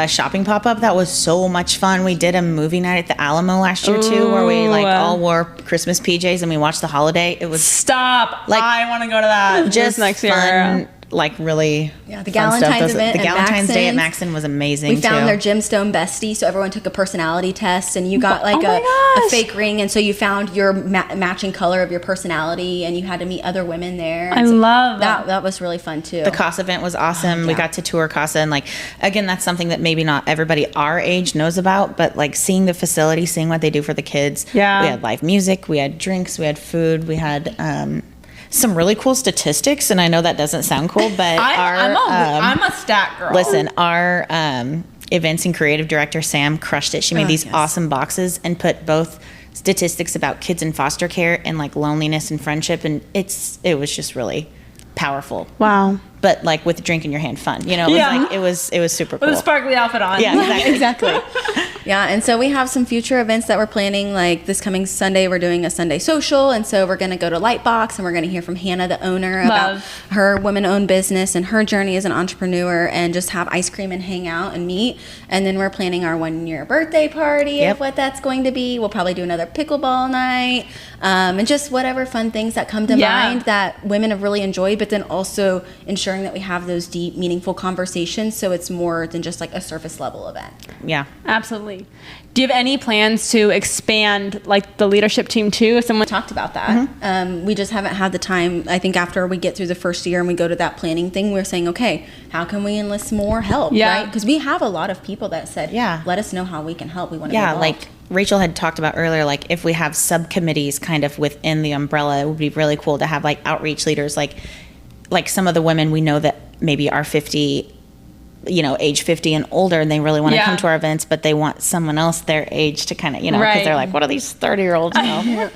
shopping pop-up, that was so much fun. We did a movie night at the Alamo last year too, where we like all wore Christmas PJs and we watched the holiday. It was like, I want to go to that just next fun, year. Like really the Galentine's event. The Galentine's Day at Maxon was amazing. We found their gemstone bestie, so everyone took a personality test, and you got like a fake ring, and so you found your matching color of your personality, and you had to meet other women there. I love that. That was really fun too. The Casa event was awesome. We got to tour Casa, and like again, that's something that maybe not everybody our age knows about, but like seeing the facility, seeing what they do for the kids. Yeah, we had live music, we had drinks, we had food, we had some really cool statistics, and I know that doesn't sound cool, but I'm a stat girl. Listen, our events and creative director Sam crushed it. She made these awesome boxes and put both statistics about kids in foster care and like loneliness and friendship, and it was just really powerful. Wow. But like with a drink in your hand, fun. You know, it was super cool. With a sparkly outfit on. Yeah, exactly. Yeah, and so we have some future events that we're planning. Like this coming Sunday, we're doing a Sunday social, and so we're going to go to Lightbox, and we're going to hear from Hannah, the owner, about her women-owned business and her journey as an entrepreneur, and just have ice cream and hang out and meet. And then we're planning our 1-year birthday party of what that's going to be. We'll probably do another pickleball night, and just whatever fun things that come to mind that women have really enjoyed, but then also ensuring that we have those deep, meaningful conversations, so it's more than just like a surface level event. Yeah, absolutely. Do you have any plans to expand like the leadership team too? If someone talked about that, we just haven't had the time. I think after we get through the first year and we go to that planning thing, we're saying, okay, how can we enlist more help? Right? Because we have a lot of people that said, let us know how we can help. We want to be involved. Like Rachel had talked about earlier, like if we have subcommittees kind of within the umbrella, it would be really cool to have like outreach leaders, like some of the women we know that maybe are 50 age 50 and older, and they really want to come to our events, but they want someone else their age to kind of, because they're like, what are these 30-year-olds know?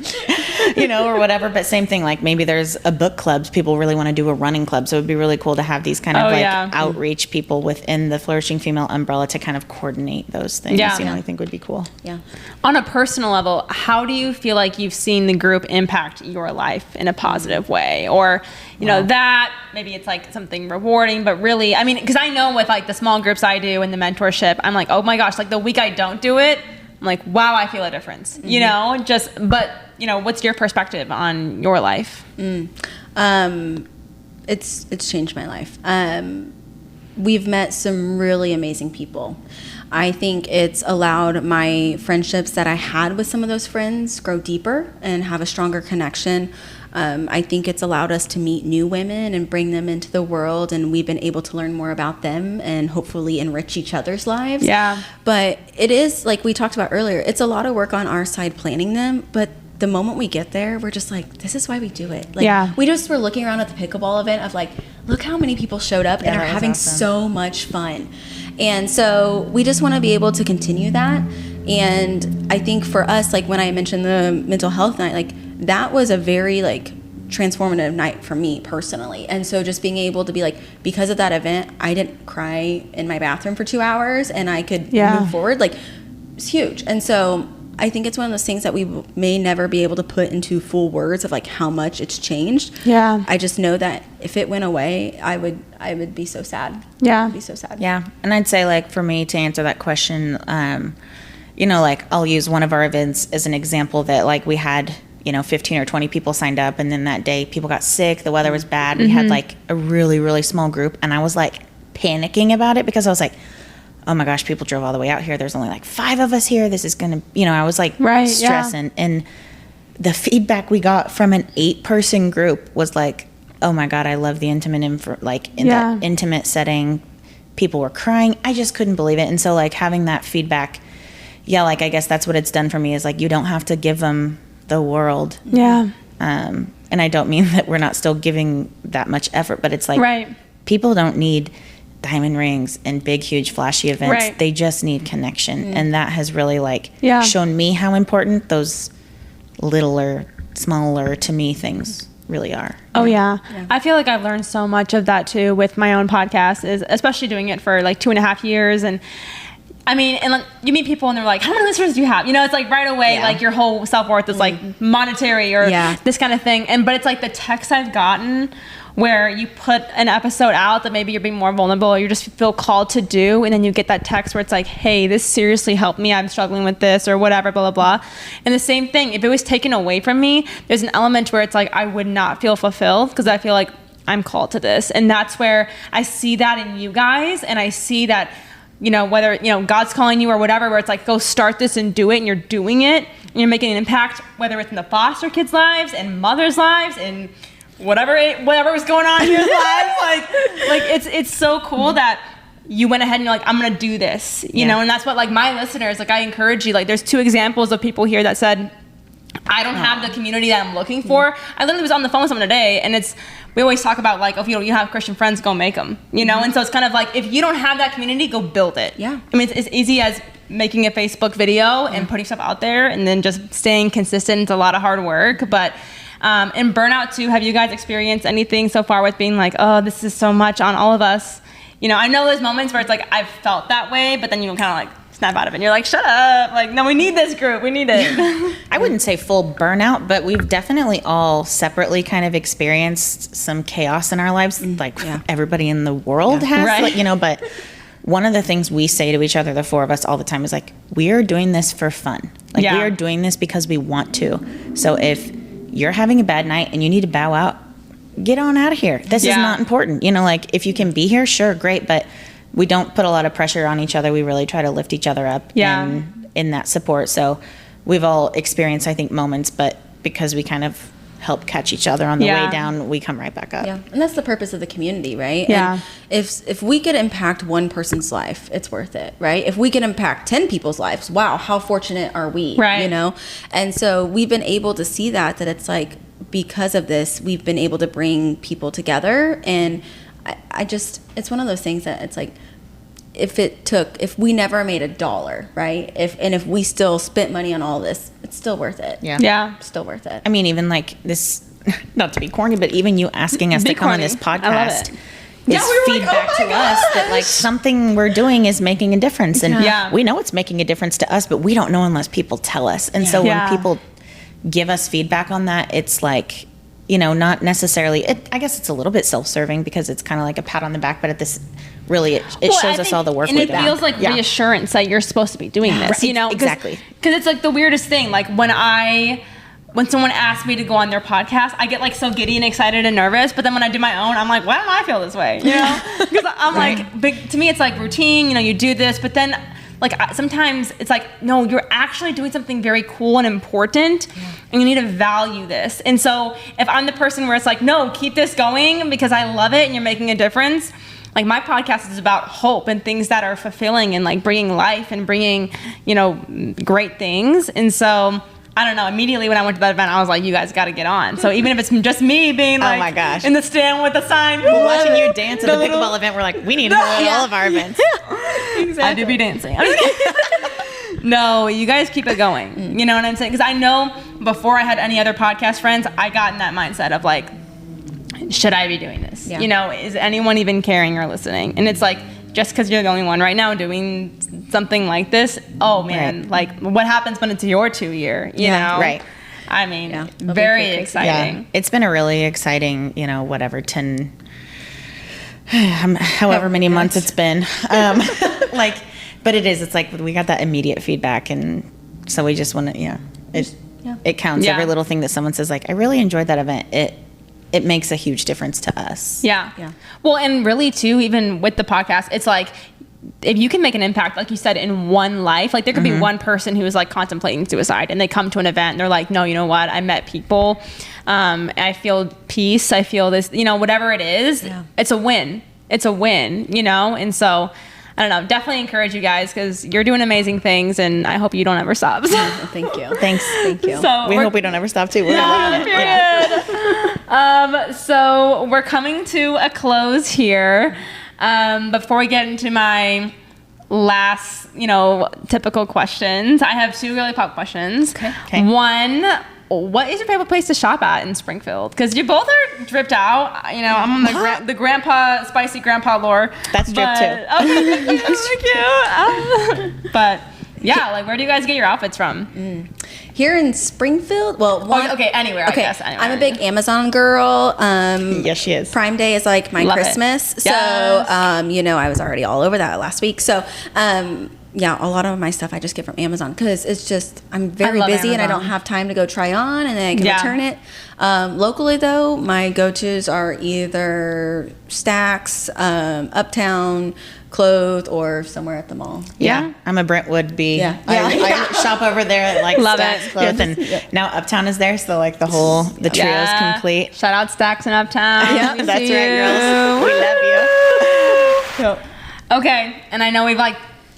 Or whatever. But same thing, like maybe there's a book club. People really want to do a running club. So it'd be really cool to have these kind of outreach people within the Flourishing Female umbrella to kind of coordinate those things. I think would be cool. Yeah. On a personal level, how do you feel like you've seen the group impact your life in a positive way? Or, that maybe it's like something rewarding, but really, I mean, because I know with like the small groups I do and the mentorship, I'm like, oh my gosh, like the week I don't do it, I'm like, wow, I feel a difference, but what's your perspective on your life? It's changed my life. We've met some really amazing people. I think it's allowed my friendships that I had with some of those friends grow deeper and have a stronger connection. I think it's allowed us to meet new women and bring them into the world, and we've been able to learn more about them and hopefully enrich each other's lives. Yeah. But it is, like we talked about earlier, it's a lot of work on our side planning them, but the moment we get there, we're just like, this is why we do it. Like, we just were looking around at the pickleball event of like, look how many people showed up and are having so much fun. And so we just want to be able to continue that. And I think for us, like when I mentioned the mental health night, like that was a very like transformative night for me personally. And so just being able to be like, because of that event, I didn't cry in my bathroom for 2 hours and I could move forward. Like it's huge. And so I think it's one of those things that we may never be able to put into full words of like how much it's changed. Yeah. I just know that if it went away, I would be so sad. Yeah. I'd be so sad. Yeah. And I'd say like for me to answer that question, like I'll use one of our events as an example that like we had, 15 or 20 people signed up, and then that day people got sick, the weather was bad. We had like a really, really small group, and I was like panicking about it because I was like, oh my gosh, people drove all the way out here. There's only like 5 of us here. This is going to, I was like stressing. Yeah. And the feedback we got from an 8-person group was like, oh my God, I love the intimate, that intimate setting. People were crying. I just couldn't believe it. And so like having that feedback, like I guess that's what it's done for me is like, you don't have to give them the world. Yeah. And I don't mean that we're not still giving that much effort, but it's like people don't need diamond rings and big, huge, flashy events. Right. They just need connection. And that has really shown me how important those littler, smaller to me things really are. Oh yeah. I feel like I've learned so much of that too with my own podcast, is especially doing it for like 2.5 years. And I mean, and like, you meet people and they're like, how many listeners do you have? It's like right away, like your whole self-worth is like monetary or this kind of thing. But it's like the texts I've gotten where you put an episode out that maybe you're being more vulnerable or you just feel called to do, and then you get that text where it's like, hey, this seriously helped me, I'm struggling with this or whatever, blah, blah, blah. And the same thing, if it was taken away from me, there's an element where it's like I would not feel fulfilled because I feel like I'm called to this. And that's where I see that in you guys, and I see that, whether, God's calling you or whatever, where it's like, go start this and do it, and you're doing it, and you're making an impact, whether it's in the foster kids' lives and mothers' lives and whatever was going on in your lives, like it's so cool that you went ahead and you're like, I'm gonna do this, know, and that's what like my listeners, like I encourage you, like there's 2 examples of people here that said, I don't have the community that I'm looking for. I literally was on the phone with someone today, and we always talk about like, if you have Christian friends, go make them, and so it's kind of like, if you don't have that community, go build it. Yeah. I mean, it's easy as making a Facebook video and putting stuff out there, and then just staying consistent. It's a lot of hard work, but and burnout too. Have you guys experienced anything so far with being like, oh, this is so much on all of us? I know there's moments where it's like, I've felt that way, but then you kind of like snap out of it and you're like, shut up. Like, no, we need this group. We need it. I wouldn't say full burnout, but we've definitely all separately kind of experienced some chaos in our lives. Like everybody in the world has, right. But one of the things we say to each other, the 4 of us all the time, is like, we are doing this for fun. Like we are doing this because we want to. So if you're having a bad night and you need to bow out, get on out of here. This is not important. Like if you can be here, sure, great. But we don't put a lot of pressure on each other. We really try to lift each other up in that support. So we've all experienced, I think, moments, but because we kind of help catch each other on the way down, we come right back up. Yeah, and that's the purpose of the community, right? Yeah. And if we could impact one person's life, it's worth it, right? If we could impact 10 people's lives, wow, how fortunate are we, right? And so we've been able to see that it's like, because of this, we've been able to bring people together. And I just, it's one of those things that it's like, if we never made $1, right? If we still spent money on all this, it's still worth it. Yeah. Still worth it. I mean, even like this, not to be corny, but even you asking us to come on this podcast is feedback to us that like something we're doing is making a difference. And we know it's making a difference to us, but we don't know unless people tell us. And so when people give us feedback on that, it's like, you know, not necessarily, I guess it's a little bit self-serving because it's kind of like a pat on the back, but at this, really, it shows us all the work we've done. And it feels like reassurance that you're supposed to be doing this, right, you know? Exactly. Because it's like the weirdest thing. Like when someone asks me to go on their podcast, I get like so giddy and excited and nervous. But then when I do my own, I'm like, why don't I feel this way? You know? Because I'm like, to me, it's like routine, you know, you do this, but then like sometimes it's like, no, you're actually doing something very cool and important, and you need to value this. And so if I'm the person where it's like, no, keep this going because I love it and you're making a difference. Like my podcast is about hope and things that are fulfilling and like bringing life and bringing, you know, great things. And so I don't know, immediately when I went to that event, I was like, you guys got to get on. So even if it's just me being like, oh my gosh, in the stand with the sign. Watching you dance at the pickleball event, we're like, we need to do it at all of our events. Exactly. I do be dancing. No, you guys keep it going. You know what I'm saying? Because I know before I had any other podcast friends, I got in that mindset of like, should I be doing this? You know, is anyone even caring or listening? And it's like, just because you're the only one right now doing something like this, oh man, like what happens when it's your 2 year, you know? Right. I mean, very exciting. Yeah. It's been a really exciting, you know, whatever, 10, however many months it's been. Like, but it's like we got that immediate feedback. And so we just want to, it counts. Every little thing that someone says, like, I really enjoyed that event. It makes a huge difference to us. Yeah. Well, and really too, even with the podcast, it's like, if you can make an impact, like you said, in one life, like there could be one person who is like contemplating suicide and they come to an event and they're like, no, you know what? I met people. I feel peace. I feel this, you know, whatever it is, it's a win. It's a win, you know? And so I don't know, definitely encourage you guys because you're doing amazing things and I hope you don't ever stop. Thank you. Thanks. Thank you. So we hope we don't ever stop too. So we're coming to a close here. Before we get into my last, you know, typical questions, I have 2 really pop questions. Okay. One, what is your favorite place to shop at in Springfield? Because you both are dripped out. You know, I'm on the grandpa, spicy grandpa lore. That's drip too. Okay, thank you. But yeah, like where do you guys get your outfits from? Here in Springfield, anywhere. I guess. Anywhere. I'm a big Amazon girl. Yes, she is. Prime Day is like my Christmas, so you know, I was already all over that last week. So, a lot of my stuff I just get from Amazon because it's just I'm very busy and I don't have time to go try on and then I can return it. Locally though, my go-tos are either Stacks, Uptown, Clothes, or somewhere at the mall. Yeah. I'm a Brentwood bee. I shop over there at like Stacks, Clothes, and now Uptown is there, so like the trio is complete. Shout out Stacks and Uptown. Yeah, that's right, girls. We love you. Okay, and I know we've like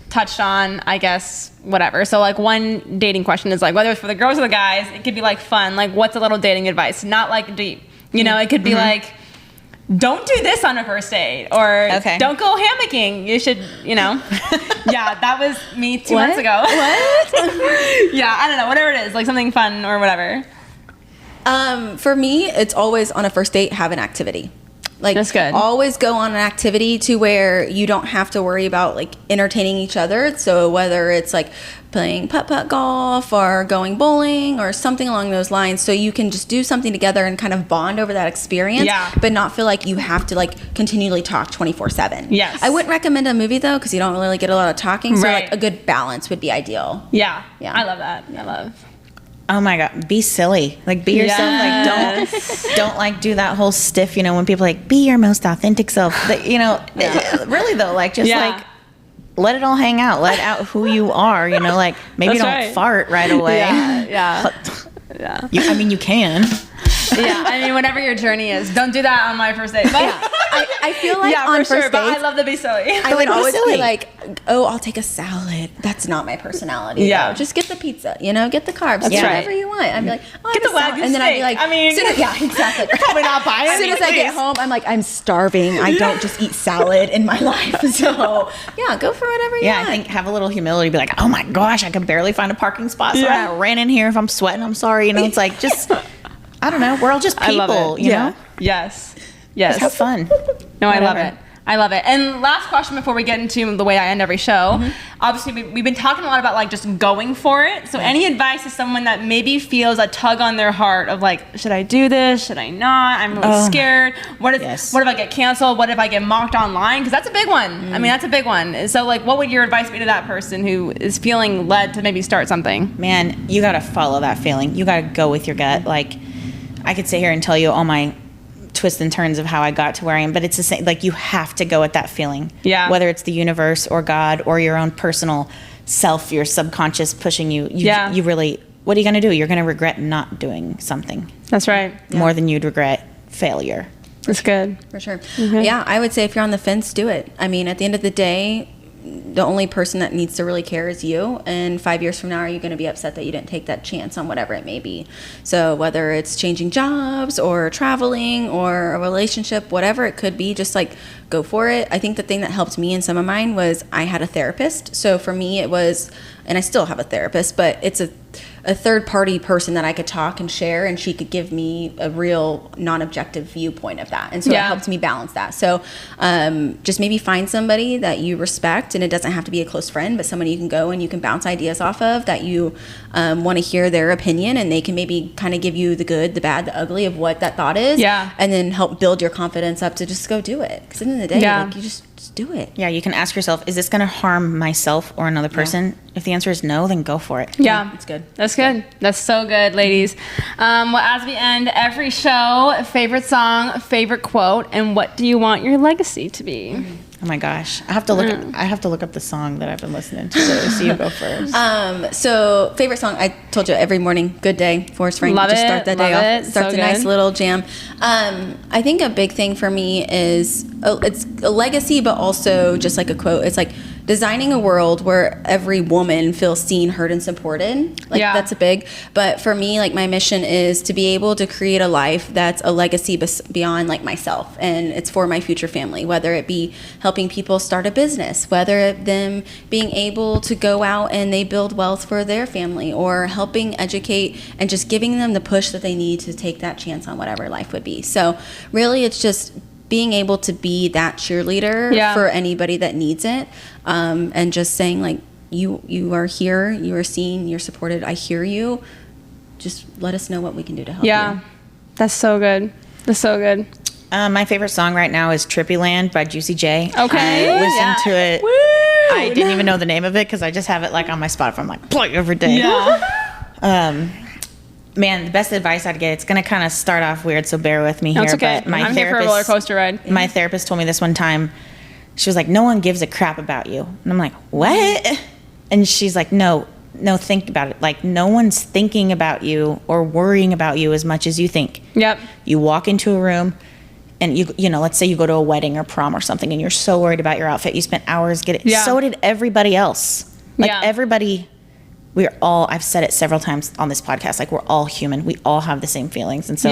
touched on, I guess, whatever. So like one dating question is like whether it's for the girls or the guys, it could be like fun. Like what's a little dating advice? Not like deep. You know, it could be like, don't do this on a first date or don't go hammocking. You should, you know. That was me 2 months ago. What? I don't know. Whatever it is, like something fun or whatever. For me, it's always on a first date, have an activity. Like, that's good. Always go on an activity to where you don't have to worry about like entertaining each other. So whether it's like playing putt-putt golf or going bowling or something along those lines, so you can just do something together and kind of bond over that experience, but not feel like you have to like continually talk 24/7. Yes. I wouldn't recommend a movie though because you don't really get a lot of talking. So like a good balance would be ideal. Yeah. I love that. I love. Oh my God, be silly. Like be yourself. Like don't like do that whole stiff, you know, when people like be your most authentic self. But, you know, really though, like just like let it all hang out. Let out who you are, you know, like maybe don't fart right away. Yeah. I mean, you can. I mean, whatever your journey is, don't do that on my first date. But I I feel like on first dates, but I love to be silly. I would always be like, oh, I'll take a salad. That's not my personality. Yeah. Though. Just get the pizza, get the carbs. That's get right. whatever you want. I'd be like, oh, Get the Wagyu and then I'd be like, steak. exactly. You're probably not buying. As soon as I get home, I'm like, I'm starving. I don't just eat salad in my life. So yeah, go for whatever you want. I think have a little humility. Be like, oh my gosh, I can barely find a parking spot, so I ran in here. If I'm sweating, I'm sorry. It's like just, I don't know. We're all just people. I love it. You know? Yes. Just have fun. No, I love it. I love it. And last question before we get into the way I end every show. Obviously, we've been talking a lot about like just going for it. So any advice to someone that maybe feels a tug on their heart of like, should I do this? Should I not? I'm really scared. What if I get canceled? What if I get mocked online? Because that's a big one. I mean, that's a big one. So like, what would your advice be to that person who is feeling led to maybe start something? Man, you got to follow that feeling. You got to go with your gut. Like, I could sit here and tell you all my twists and turns of how I got to where I am, but it's the same. Like, you have to go with that feeling. Yeah. Whether it's the universe or God or your own personal self, your subconscious pushing you. You really, what are you going to do? You're going to regret not doing something. That's right. More than you'd regret failure. That's good. For sure. Yeah, I would say if you're on the fence, do it. I mean, at the end of the day, the only person that needs to really care is you. And 5 years from now, are you going to be upset that you didn't take that chance on whatever it may be? So whether it's changing jobs or traveling or a relationship, whatever it could be, just like go for it. I think the thing that helped me in some of mine was I had a therapist. So for me, it was, and I still have a therapist, but it's a third party person that I could talk and share, and she could give me a real non-objective viewpoint of that. And so it helped me balance that. So just maybe find somebody that you respect, and it doesn't have to be a close friend, but somebody you can go and you can bounce ideas off of, that you want to hear their opinion, and they can maybe kind of give you the good, the bad, the ugly of what that thought is. Yeah. And then help build your confidence up to just go do it. Because at the end of the day, like, you just do it. Yeah, you can ask yourself, is this going to harm myself or another person? If the answer is no, then go for it. Yeah, it's good. That's good. That's so good, ladies. Well, as we end every show, favorite song, favorite quote, and what do you want your legacy to be? Oh my gosh, I have to look up the song that I've been listening to. So you go first. So favorite song, I told you every morning, good day, Forrest Frank. Love just it, start that day love off. it. Starts So a nice good. little jam. I think a big thing for me is it's a legacy, but also just like a quote. It's like designing a world where every woman feels seen, heard, and supported. Like that's a big. But for me, like my mission is to be able to create a life that's a legacy beyond like myself, and it's for my future family. Whether it be helping people start a business, whether them being able to go out and they build wealth for their family, or helping educate and just giving them the push that they need to take that chance on whatever life would be. So really, it's just being able to be that cheerleader for anybody that needs it, and just saying like, you are here, you are seen, you're supported, I hear you, just let us know what we can do to help you. That's so good. That's so good. My favorite song right now is Trippy Land by Juicy J. Okay. I listened to it. Woo! I didn't even know the name of it because I just have it like on my Spotify. I'm like, play every day. Yeah. Man, the best advice I'd get, it's going to kind of start off weird, so bear with me here. That's okay. But I'm here for a roller coaster ride. My therapist told me this one time. She was like, no one gives a crap about you. And I'm like, what? And she's like, no, think about it. Like, no one's thinking about you or worrying about you as much as you think. Yep. You walk into a room and you know, let's say you go to a wedding or prom or something and you're so worried about your outfit. You spent hours getting it. So did everybody else. Like everybody, we're all, I've said it several times on this podcast, like we're all human. We all have the same feelings. And so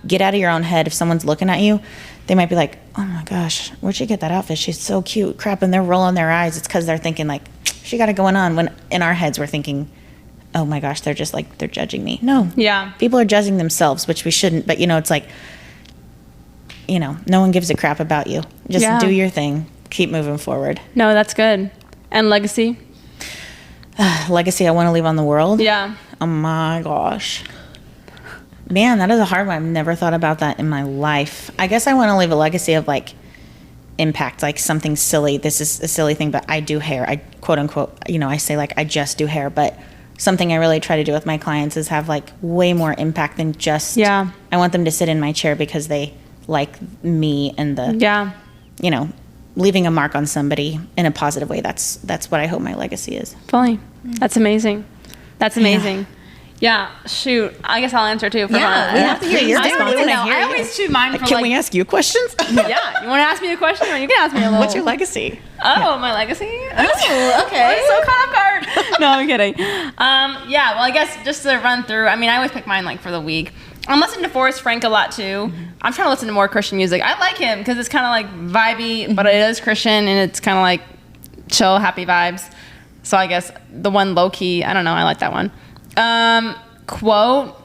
get out of your own head. If someone's looking at you, they might be like, oh my gosh, where'd she get that outfit? She's so cute. Crap. And they're rolling their eyes. It's because they're thinking like, she got it going on. When in our heads, we're thinking, oh my gosh, they're just like, they're judging me. No. Yeah. People are judging themselves, which we shouldn't. But, you know, it's like, you know, no one gives a crap about you. Just do your thing. Keep moving forward. No, that's good. And legacy? Legacy I want to leave on the world? Yeah. Oh my gosh. Man, that is a hard one. I've never thought about that in my life. I guess I want to leave a legacy of like impact, like something silly. This is a silly thing, but I do hair. I quote unquote, you know, I say like I just do hair, but something I really try to do with my clients is have like way more impact than just, I want them to sit in my chair because they like me and the, you know, leaving a mark on somebody in a positive way. That's what I hope my legacy is. Fully. That's amazing. That's amazing. Yeah, shoot. I guess I'll answer too. For Yeah, fun. we have to hear your I don't really response. know. I always choose mine for Can we ask you questions? Yeah, you want to ask me a question, or you can ask me a little. What's your legacy? Oh, my legacy? Oh, okay. I'm so caught off guard. No, I'm kidding. Yeah, well, I guess just to run through, I mean, I always pick mine like for the week. I'm listening to Forrest Frank a lot too. I'm trying to listen to more Christian music. I like him because it's kind of like vibey, but it is Christian and it's kind of like chill, happy vibes. So I guess the one low key, I don't know, I like that one. Quote.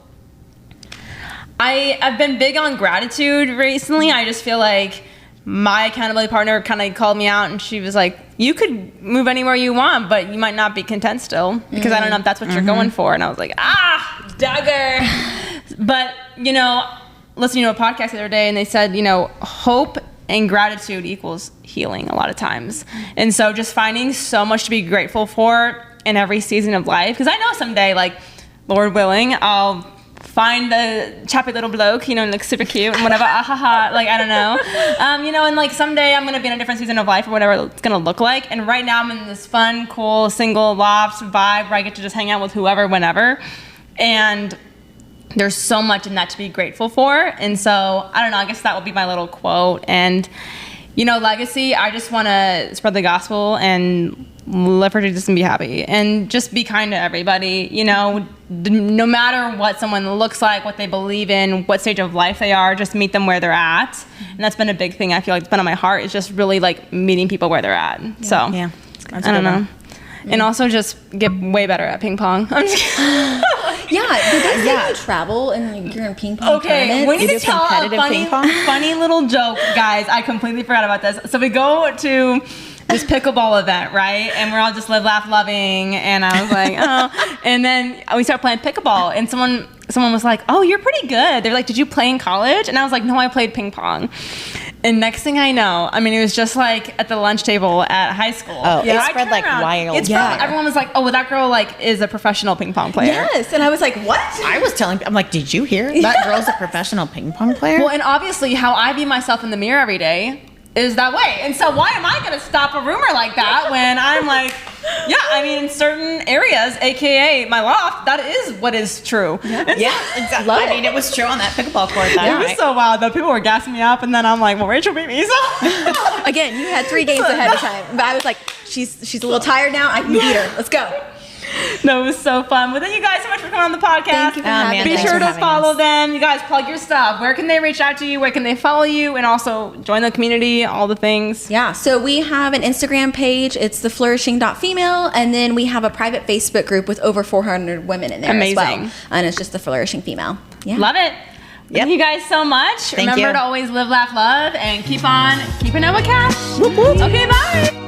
I've been big on gratitude recently. I just feel like my accountability partner kind of called me out and she was like, you could move anywhere you want, but you might not be content still because I don't know if that's what you're going for. And I was like, dagger. But, you know, listening to a podcast the other day and they said, you know, hope and gratitude equals healing a lot of times. And so just finding so much to be grateful for in every season of life. Because I know someday, like, Lord willing, I'll find the choppy little bloke, you know, and look super cute and whatever, like, I don't know. You know, and like someday I'm going to be in a different season of life or whatever it's going to look like. And right now I'm in this fun, cool, single loft vibe where I get to just hang out with whoever, whenever. And there's so much in that to be grateful for. And so, I don't know, I guess that would be my little quote. And, you know, legacy, I just want to spread the gospel and live for Jesus and be happy and just be kind to everybody, you know, no matter what someone looks like, what they believe in, what stage of life they are, just meet them where they're at. And that's been a big thing I feel like it's been on my heart, is just really like meeting people where they're at. Yeah. So Yeah. I don't know. And also just get way better at ping pong. I'm just kidding. Yeah, did they say you travel and like, you're in ping pong tournaments? We need You to do tell a competitive ping pong? funny little joke, guys. I completely forgot about this. So we go to this pickleball event, right? And we're all just live, laugh, loving. And I was like, oh. And then we start playing pickleball. And someone was like, oh, you're pretty good. They're like, did you play in college? And I was like, no, I played ping pong. And next thing I know, I mean, it was just like at the lunch table at high school. Oh, yeah, it spread like wild. Everyone was like, oh, well, that girl like is a professional ping pong player. Yes, and I was like, what? I was telling, I'm like, did you hear that girl's a professional ping pong player? Well, and obviously how I view myself in the mirror every day is that way. And so why am I going to stop a rumor like that when I'm like, yeah, I mean, in certain areas, AKA my loft, that is what is true. Yeah, exactly. I mean, it was true on that pickleball court that It was night. so wild though. People were gassing me up and then I'm like, well, Rachel beat me, so. Again, you had 3 games ahead of time. But I was like, she's a little tired now. I can beat her. Let's go. No, it was so fun. Well, thank you guys so much for coming on the podcast. Thank you for having Be us. sure to having follow us. them. You guys plug your stuff. Where can they reach out to you? Where can they follow you? And also join the community, all the things. Yeah, so we have an Instagram page. It's the flourishing.female. And then we have a private Facebook group with over 400 women in there as well. Amazing. And it's just the Flourishing Female. Yeah. Love it. Thank you guys so much. Thank Remember you. to always live, laugh, love, and keep on keeping it with cash. Okay, bye.